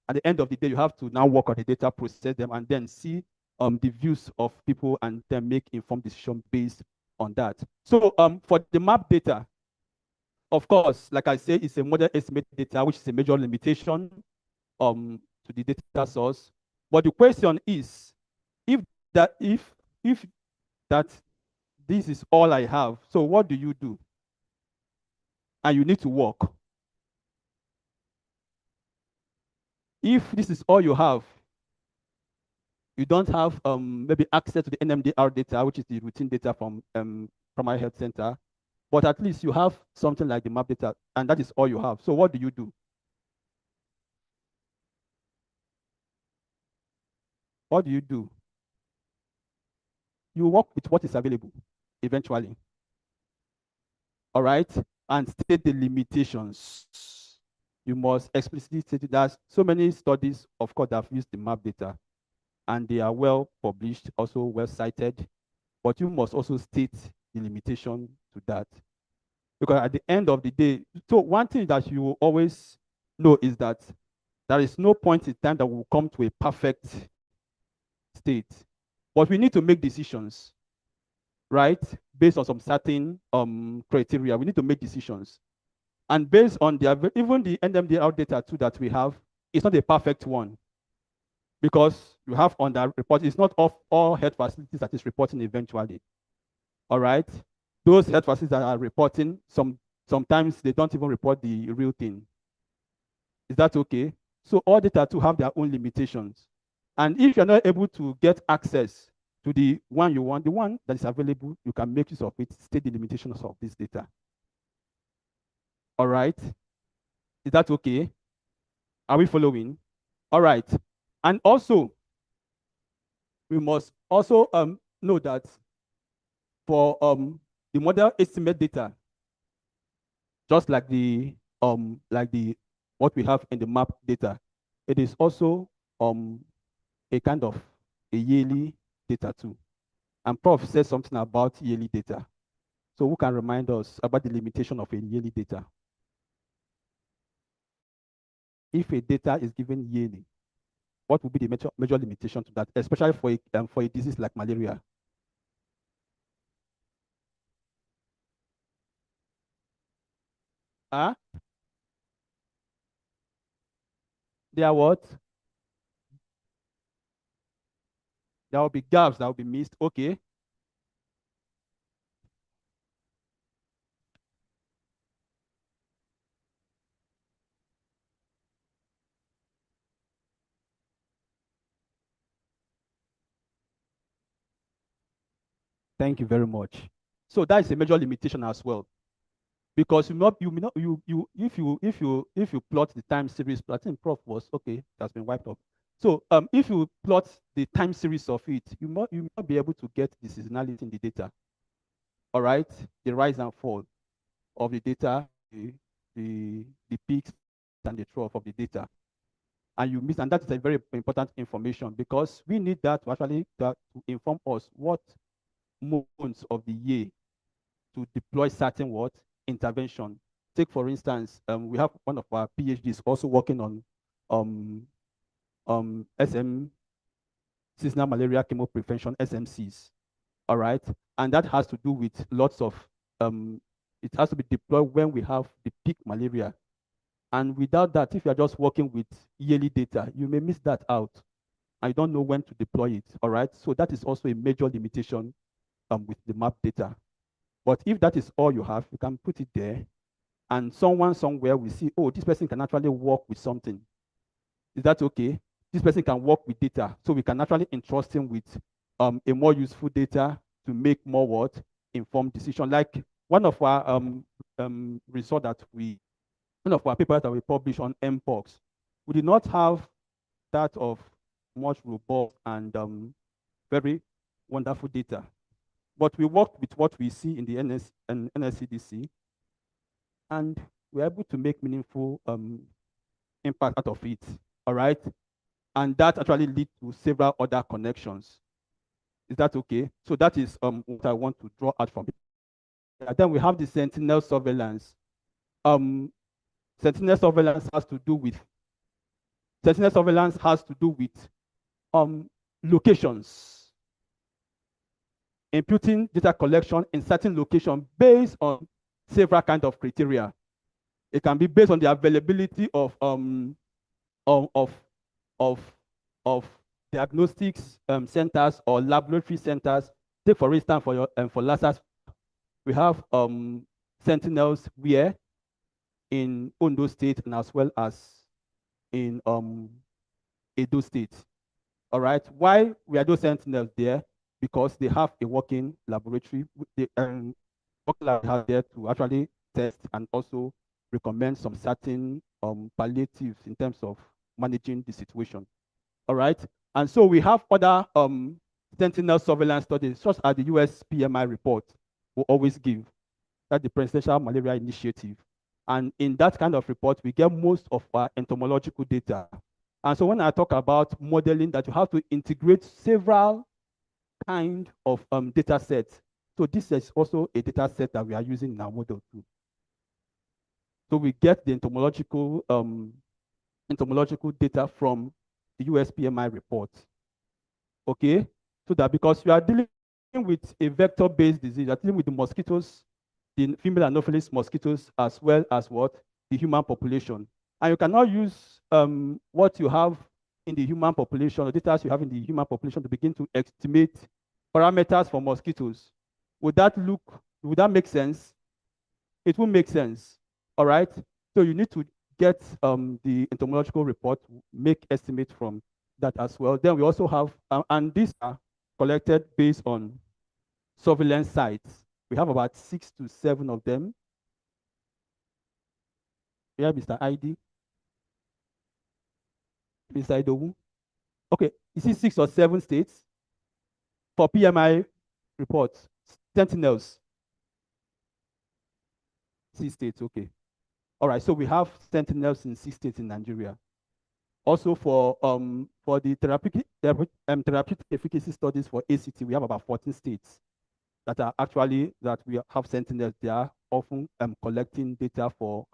[SPEAKER 1] At the end of the day, you have to now work on the data, process them, and then see the views of people and then make informed decision based on that. So for the map data, of course, like I say, it's a model estimate data, which is a major limitation to the data source. But the question is, if that this is all I have, so what do you do? And you need to work. If this is all you have, you don't have maybe access to the NMDR data, which is the routine data from primary health center, but at least you have something like the map data, and that is all you have. So what do you do? What do you do? You work with what is available eventually. All right? And state the limitations. You must explicitly state that so many studies, of course, have used the map data, and they are well published, also well cited, but you must also state the limitation to that. Because at the end of the day, so one thing that you will always know is that there is no point in time that will come to a perfect state. But we need to make decisions, right? Based on some certain criteria. We need to make decisions. And based on even the NMDR data too that we have, it's not a perfect one. Because you have on that report, it's not of all health facilities that is reporting eventually. All right? Those health facilities that are reporting, sometimes they don't even report the real thing. Is that okay? So all data to have their own limitations. And if you're not able to get access to the one you want, the one that is available, you can make use of it, state the limitations of this data. All right? Is that okay? Are we following? All right. And also, we must also know that for the model estimate data, just like the what we have in the map data, it is also a kind of a yearly data too. And Prof said something about yearly data. So who can remind us about the limitation of a yearly data? If a data is given yearly, what would be the major limitation to that, especially for a disease like malaria? Huh? There are what? There will be gaps that will be missed. Okay. Thank you very much. So that is a major limitation as well, because you may not if you plot the time series, I think Prof was okay. That's been wiped up. So if you plot the time series of it, you may not be able to get the seasonality in the data. All right, the rise and fall of the data, the peaks and the trough of the data, and you miss, and that is a very important information, because we need that to actually to inform us what months of the year to deploy certain what intervention. Take for instance, we have one of our PhDs also working on SM, seasonal malaria chemo prevention, SMCs. All right, and that has to do with lots of it has to be deployed when we have the peak malaria. And without that, if you are just working with yearly data, you may miss that out. I don't know when to deploy it. All right, so that is also a major limitation with the map data. But if that is all you have, you can put it there, and someone somewhere will see, oh, this person can actually work with something. Is that okay? This person can work with data, so we can actually entrust him with a more useful data to make more what informed decision. Like one of our result that one of our papers that we published on mpox, we did not have that of much robust and very wonderful data. But we worked with what we see in the NSCDC, and we're able to make meaningful impact out of it. All right, and that actually leads to several other connections. Is that okay? So that is what I want to draw out from it. And then we have the sentinel surveillance. Sentinel surveillance has to do with locations, imputing data collection in certain location based on several kinds of criteria. It can be based on the availability of diagnostics centers or laboratory centers. Take for instance for Lassa, we have sentinels where in Ondo State and as well as in Edo State. All right, why we are those sentinels there? Because they have a working laboratory. They have there to actually test and also recommend some certain palliatives in terms of managing the situation. All right, and so we have other sentinel surveillance studies, such as the US PMI report will always give, that the Presidential Malaria Initiative. And in that kind of report, we get most of our entomological data. And so when I talk about modeling, that you have to integrate several kind of data sets. So this is also a data set that we are using in our model too. So we get the entomological data from the US PMI report. Okay, so that because you are dealing with a vector-based disease, you are dealing with the mosquitoes, the female Anopheles mosquitoes, as well as what? The human population. And you cannot use what you have in the human population, or data you have in the human population, to begin to estimate parameters for mosquitoes. Would that make sense? It will make sense. All right. So you need to get the entomological report, make estimates from that as well. Then we also have, and these are collected based on surveillance sites. We have about 6 to 7 of them. Yeah, Mr. ID. Mr. Idowu. Okay, you see 6 or 7 states for PMI reports, sentinels. 6 states, okay. All right, so we have sentinels in 6 states in Nigeria. Also for the therapeutic efficacy studies for ACT, we have about 14 states that are actually, that we have sentinels. They are often collecting data for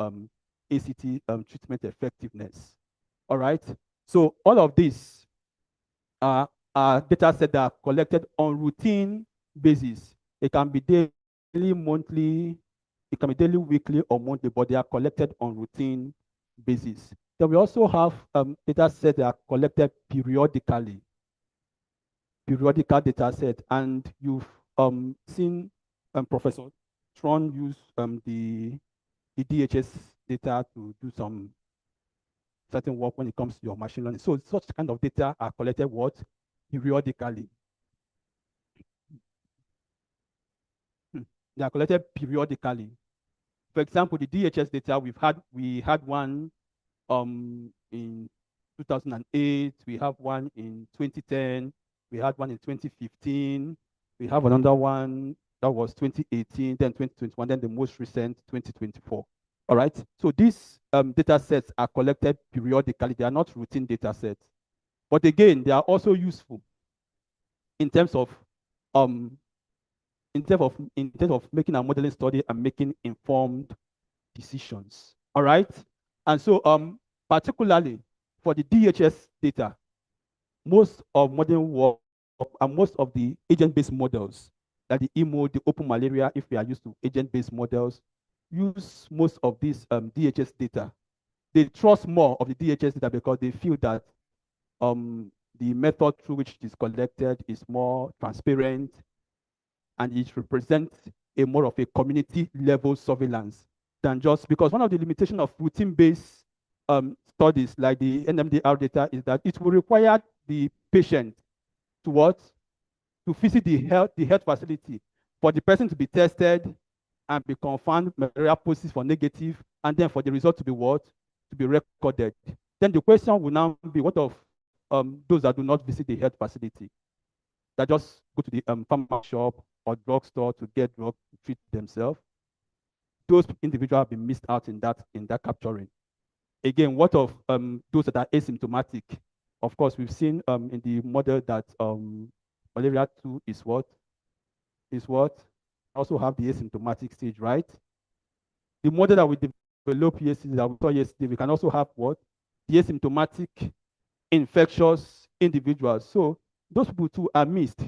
[SPEAKER 1] ACT treatment effectiveness. All right, so all of these are data sets that are collected on routine basis. It can be daily, monthly, It can be daily, weekly, or monthly, but they are collected on routine basis. Then we also have data sets that are collected periodically, periodical data set, and you've seen Professor Tron use the DHS data to do some certain work when it comes to your machine learning. So such kind of data are collected what? Periodically. They are collected periodically. For example, the DHS data we had one in 2008, we have one in 2010, we had one in 2015, we have another one that was 2018, then 2021, then the most recent 2024. All right. So these data sets are collected periodically. They are not routine data sets. But again, they are also useful in terms of making a modeling study and making informed decisions. All right. And so particularly for the DHS data, most of modern work and most of the agent-based models, like the EMO, the open malaria, if we are used to agent-based models, use most of this DHS data. They trust more of the DHS data because they feel that the method through which it is collected is more transparent and it represents a more of a community level surveillance than just because one of the limitations of routine-based studies like the NMDR data is that it will require the patient to what? To visit the health facility for the person to be tested and be confirmed malaria positive or negative, and then for the result to be what? To be recorded. Then the question will now be, what of those that do not visit the health facility, that just go to the pharmacy shop or drugstore to get drugs to treat themselves? Those individuals have been missed out in that capturing. Again, what of those that are asymptomatic? Of course, we've seen in the model that malaria 2 is what? Also have the asymptomatic stage, right? The model that we developed yesterday, that we saw yesterday, we can also have what? The asymptomatic infectious individuals. So those people too are missed.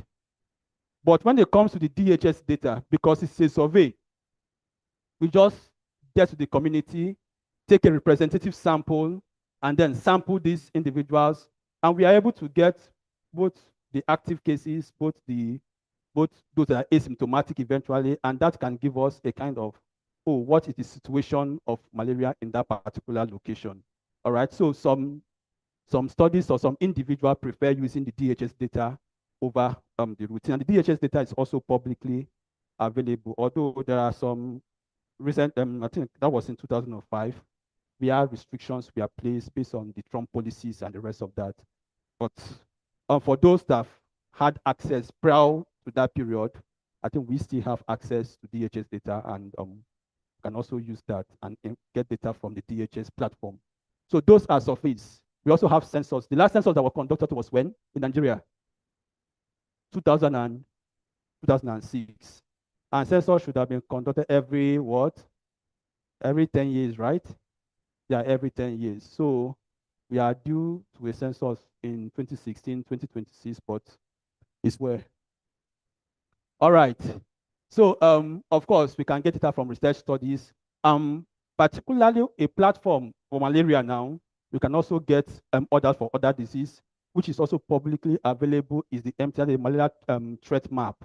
[SPEAKER 1] But when it comes to the DHS data, because it's a survey, we just get to the community, take a representative sample, and then sample these individuals, and we are able to get both the active cases, both those that are asymptomatic eventually, and that can give us a kind of, oh, what is the situation of malaria in that particular location? All right, so some studies or some individuals prefer using the DHS data over the routine. And the DHS data is also publicly available, although there are some recent, I think that was in 2005, we have restrictions we are placed based on the Trump policies and the rest of that. But for those that had access prior to that period, I think we still have access to DHS data and can also use that and get data from the DHS platform. So those are surveys. We also have census. The last census that was conducted was when? In Nigeria? 2006. And census should have been conducted every what? Every 10 years, right? Yeah, every 10 years. So we are due to a census in 2016, 2026, but it's where. All right. So of course, we can get data from research studies. Particularly a platform for malaria now, you can also get orders for other disease, which is also publicly available, is the MTM, the malaria threat map.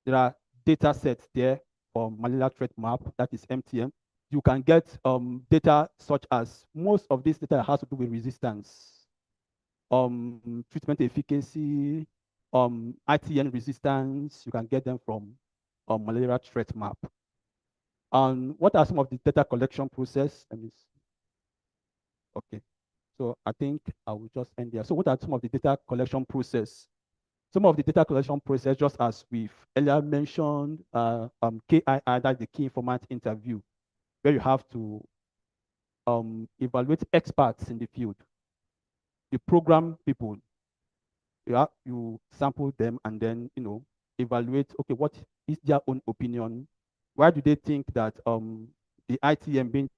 [SPEAKER 1] There are data sets there for malaria threat map, that is MTM. You can get data such as, most of this data has to do with resistance, treatment efficacy, ITN resistance. You can get them from malaria threat map. And what are some of the data collection process? Okay, so I think I will just end there. So what are some of the data collection process? Some of the data collection process, just as we've earlier mentioned, KII, that's the key informant interview, where you have to evaluate experts in the field, the program people. You sample them and then evaluate, okay, what is their own opinion? Why do they think that the ITM being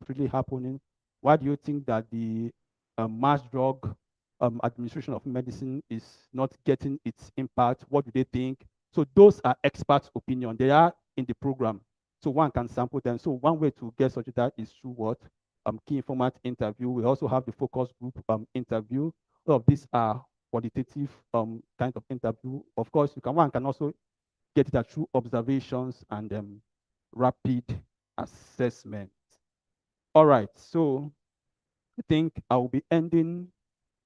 [SPEAKER 1] really happening? Why do you think that the mass drug administration of medicine is not getting its impact? What do they think? So those are experts' opinion. They are in the program. So one can sample them. So one way to get such data is through what? Key informant interview. We also have the focus group interview. All of these are qualitative kind of interview. Of course, one can also get it through observations and rapid assessment. All right, so I think I will be ending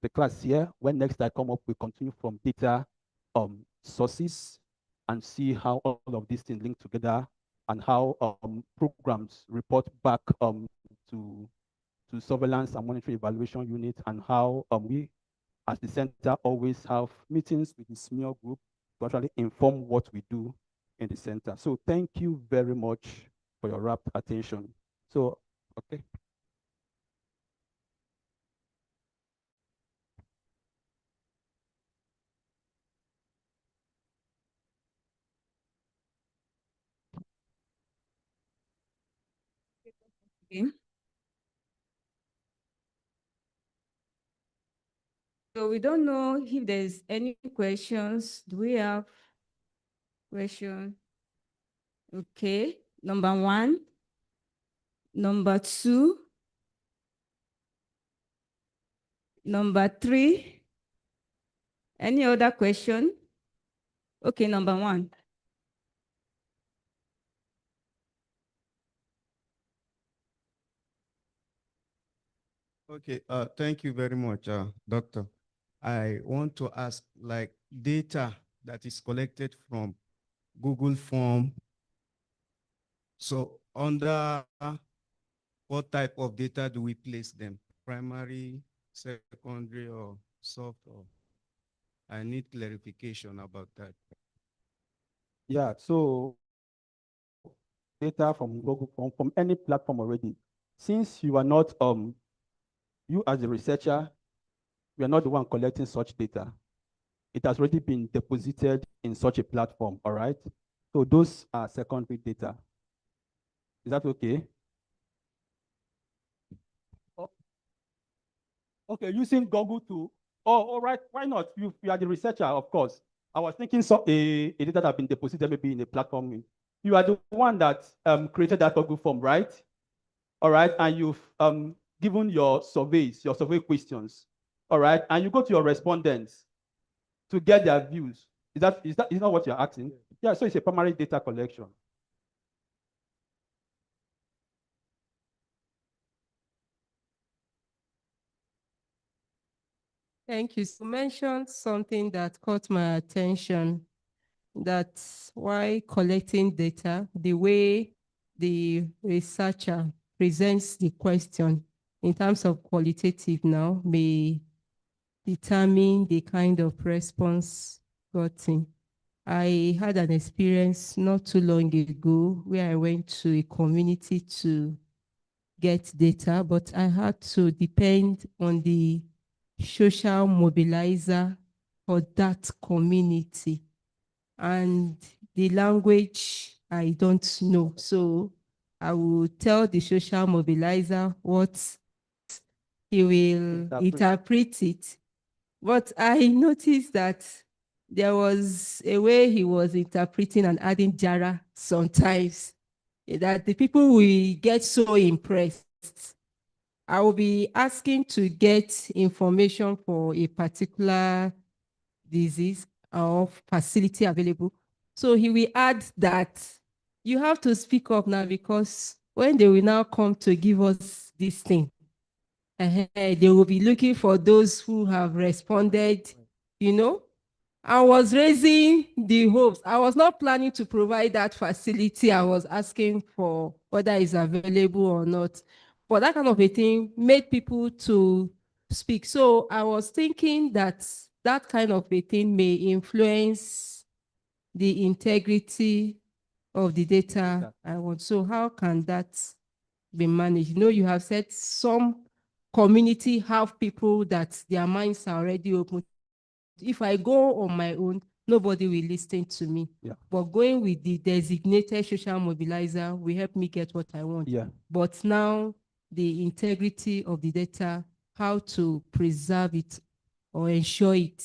[SPEAKER 1] the class here. When next I come up, we continue from data sources and see how all of these things link together and how programs report back to surveillance and monitoring evaluation unit, and how we as the center always have meetings with the SMEO group to actually inform what we do in the center. So thank you very much for your rapt attention. So, okay.
[SPEAKER 6] Okay. So we don't know if there's any questions. Do we have question? Okay, number 1, number 2, number 3. Any other question? Okay, number 1.
[SPEAKER 7] Okay, thank you very much, Doctor. I want to ask, like, data that is collected from Google Form. So under what type of data do we place them? Primary, secondary, or soft? Or I need clarification about that.
[SPEAKER 1] Yeah, so data from Google from any platform already. Since you are not you as a researcher, you are not the one collecting such data. It has already been deposited in such a platform, all right? So those are secondary data. Is that okay? Oh. Okay, using Google to, all right, why not? You are the researcher, of course. I was thinking a data that has been deposited maybe in a platform. You are the one that created that Google form, right? All right, and you've given your surveys, your survey questions, all right, and you go to your respondents to get their views. Is not what you're asking? Yeah, so it's a primary data collection.
[SPEAKER 3] Thank you. You mentioned something that caught my attention. That's why collecting data, the way the researcher presents the question in terms of qualitative now may determine the kind of response gotten. I had an experience not too long ago where I went to a community to get data, but I had to depend on the social mobilizer for that community. And the language I don't know. So I will tell the social mobilizer what he will interpret it. But I noticed that there was a way he was interpreting and adding Jara sometimes, that the people will get so impressed. I will be asking to get information for a particular disease or facility available. So he will add that you have to speak up now, because when they will now come to give us this thing, they will be looking for those who have responded, you know. I was raising the hopes. I was not planning to provide that facility. I was asking for whether it's available or not. But that kind of a thing made people to speak. So I was thinking that that kind of a thing may influence the integrity of the data I want. So how can that be managed? You know, you have said some community have people that their minds are already open. If I go on my own, nobody will listen to me.
[SPEAKER 1] Yeah.
[SPEAKER 3] But going with the designated social mobilizer will help me get what I want.
[SPEAKER 1] Yeah.
[SPEAKER 3] But now the integrity of the data, how to preserve it or ensure it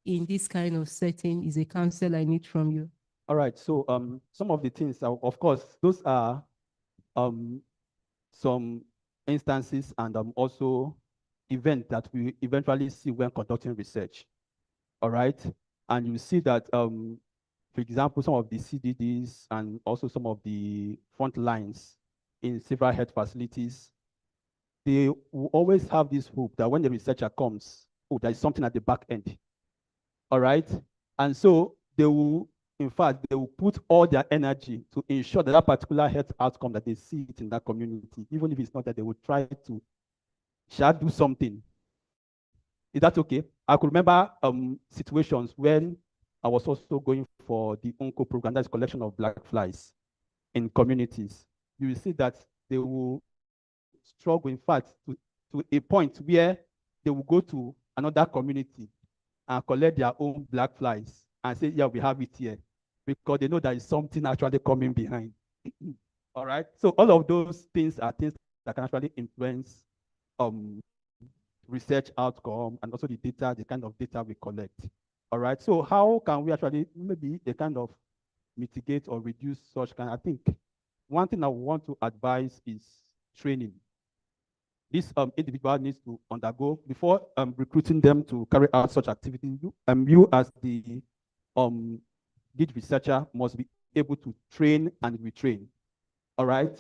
[SPEAKER 3] in this kind of setting is a counsel I need from you.
[SPEAKER 1] All right, so some of the things, of course, those are some instances and also events that we eventually see when conducting research. All right, and you see that, for example, some of the CDDs and also some of the front lines in several health facilities, they will always have this hope that when the researcher comes, oh, there is something at the back end. All right, and so they will, in fact, they will put all their energy to ensure that that particular health outcome that they see it in that community, even if it's not that, they will try to do something. Is that okay? I could remember situations when I was also going for the ONCO program, that's collection of black flies in communities. You will see that they will struggle, in fact, to a point where they will go to another community and collect their own black flies and say, yeah, we have it here, because they know there is something actually coming behind. All right. So all of those things are things that can actually influence research outcome and also the data, the kind of data we collect. All right. So how can we actually maybe the kind of mitigate or reduce such kind? I think one thing I want to advise is training. This individual needs to undergo before recruiting them to carry out such activities. You as the lead researcher must be able to train and retrain. All right.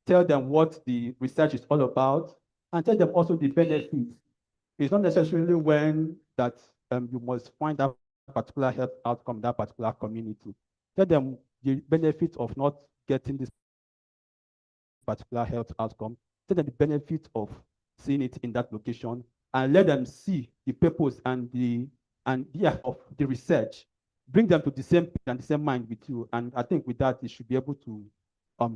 [SPEAKER 1] Tell them what the research is all about and tell them also the benefits. It's not necessarily when that you must find that particular health outcome, that particular community. Tell them the benefit of not getting this particular health outcome. Tell them the benefit of seeing it in that location, and let them see the purpose and the idea of the research. Bring them to the same page and the same mind with you. And I think with that, it should be able to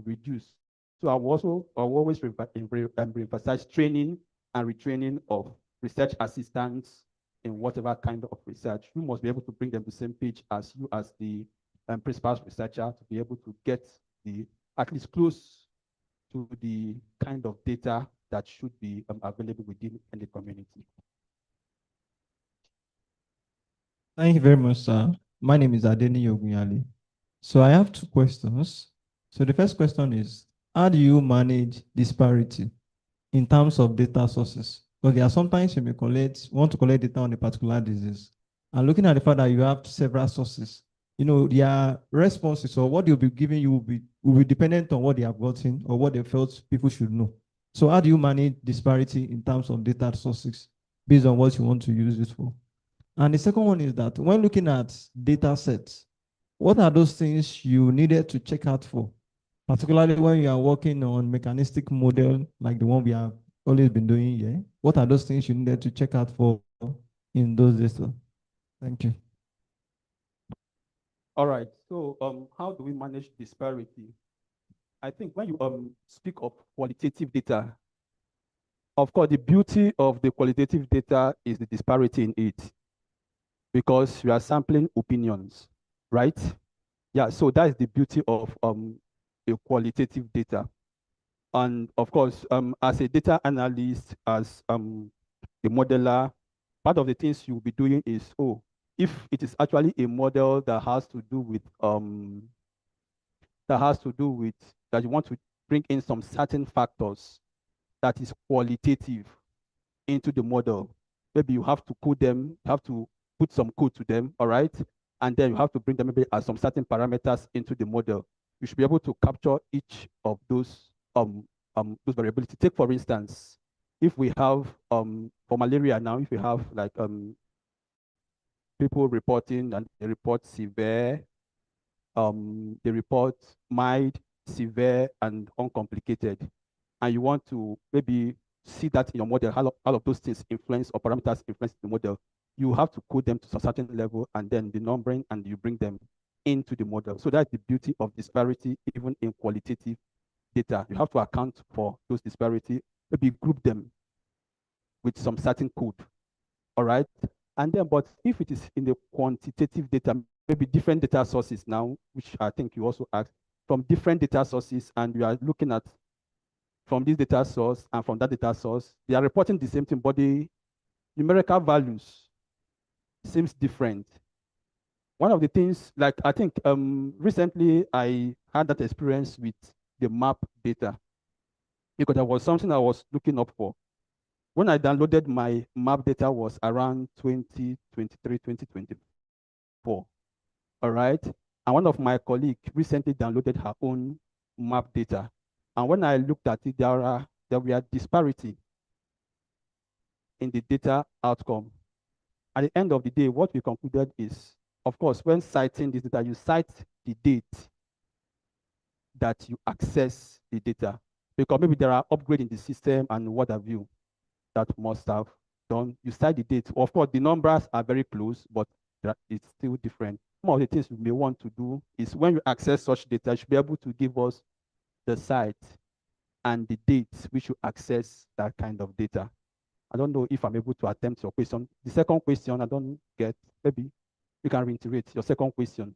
[SPEAKER 1] reduce. So I will always emphasize training and retraining of research assistants in whatever kind of research. You must be able to bring them to the same page as you as the principal researcher to be able to get the at least close to the kind of data that should be available within the community.
[SPEAKER 8] Thank you very much, sir. My name is Adeni Ogunyali. So I have two questions. So the first question is, how do you manage disparity in terms of data sources? Because there are sometimes you may want to collect data on a particular disease. And looking at the fact that you have several sources, their responses or what they'll be giving you will be dependent on what they have gotten or what they felt people should know. So how do you manage disparity in terms of data sources based on what you want to use it for? And the second one is that when looking at data sets, what are those things you needed to check out for? Particularly when you are working on mechanistic model like the one we have always been doing here, what are those things you needed to check out for in those data? Thank you.
[SPEAKER 1] All right. So how do we manage disparity? I think when you speak of qualitative data, of course, the beauty of the qualitative data is the disparity in it, because you are sampling opinions, right? Yeah, so that is the beauty of a qualitative data. And of course, as a data analyst, as a modeler, part of the things you'll be doing is, if it is actually a model that has to do with that you want to bring in some certain factors that is qualitative into the model, maybe you have to code them, you have to put some code to them, all right? And then you have to bring them maybe as some certain parameters into the model. You should be able to capture each of those variability. Take for instance, if we have for malaria now, if we have like people reporting and they report severe, they report mild, severe, and uncomplicated, and you want to maybe see that in your model, how all of those things influence or parameters influence the model, you have to code them to a certain level and then the numbering, and you bring them into the model. So that's the beauty of disparity, even in qualitative data. You have to account for those disparity, maybe group them with some certain code, all right? And then, but if it is in the quantitative data, maybe different data sources now, which I think you also asked, from different data sources, and you are looking at from this data source and from that data source, they are reporting the same thing, but the numerical values seems different. one of the things, like I think recently I had that experience with the map data because that was something I was looking up for. When I downloaded my map data was around 2023, 2024. All right. And one of my colleagues recently downloaded her own map data. And when I looked at it, there were disparity in the data outcome. At the end of the day, what we concluded is, of course, when citing this data, you cite the date that you access the data, because maybe there are upgrades in the system and what have you that must have done. You cite the date. Of course, the numbers are very close, but it's still different. Some of the things you may want to do is when you access such data, you should be able to give us the site and the dates which you access that kind of data. I don't know if I'm able to attempt your question. The second question, I don't get, maybe you can reiterate your second question.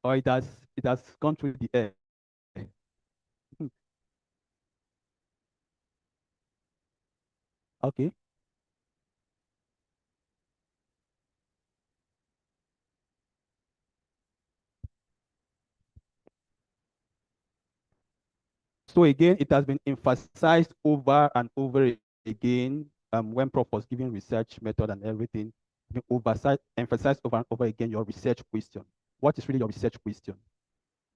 [SPEAKER 1] Or it has gone through the air. Okay. So again, it has been emphasized over and over again when Prof was giving research method and everything, emphasized over and over again your research question. What is really your research question?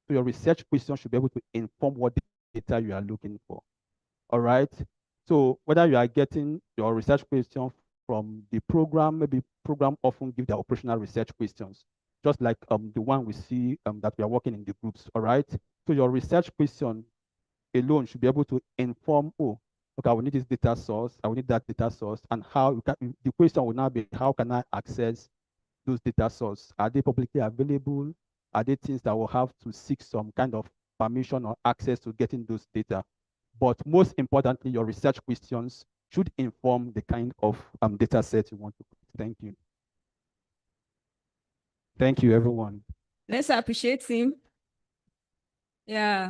[SPEAKER 1] So your research question should be able to inform what data you are looking for. All right. So whether you are getting your research question from the program, maybe program often give their operational research questions, just like the one we see that we are working in the groups. All right. So your research question alone should be able to inform, oh, okay, I will need this data source, I will need that data source, and how you can, the question will now be, how can I access those data sources? Are they publicly available? Are they things that will have to seek some kind of permission or access to getting those data? But most importantly, your research questions should inform the kind of data set you want to put. Thank you. Thank you, everyone.
[SPEAKER 6] Let's appreciate him. Yeah.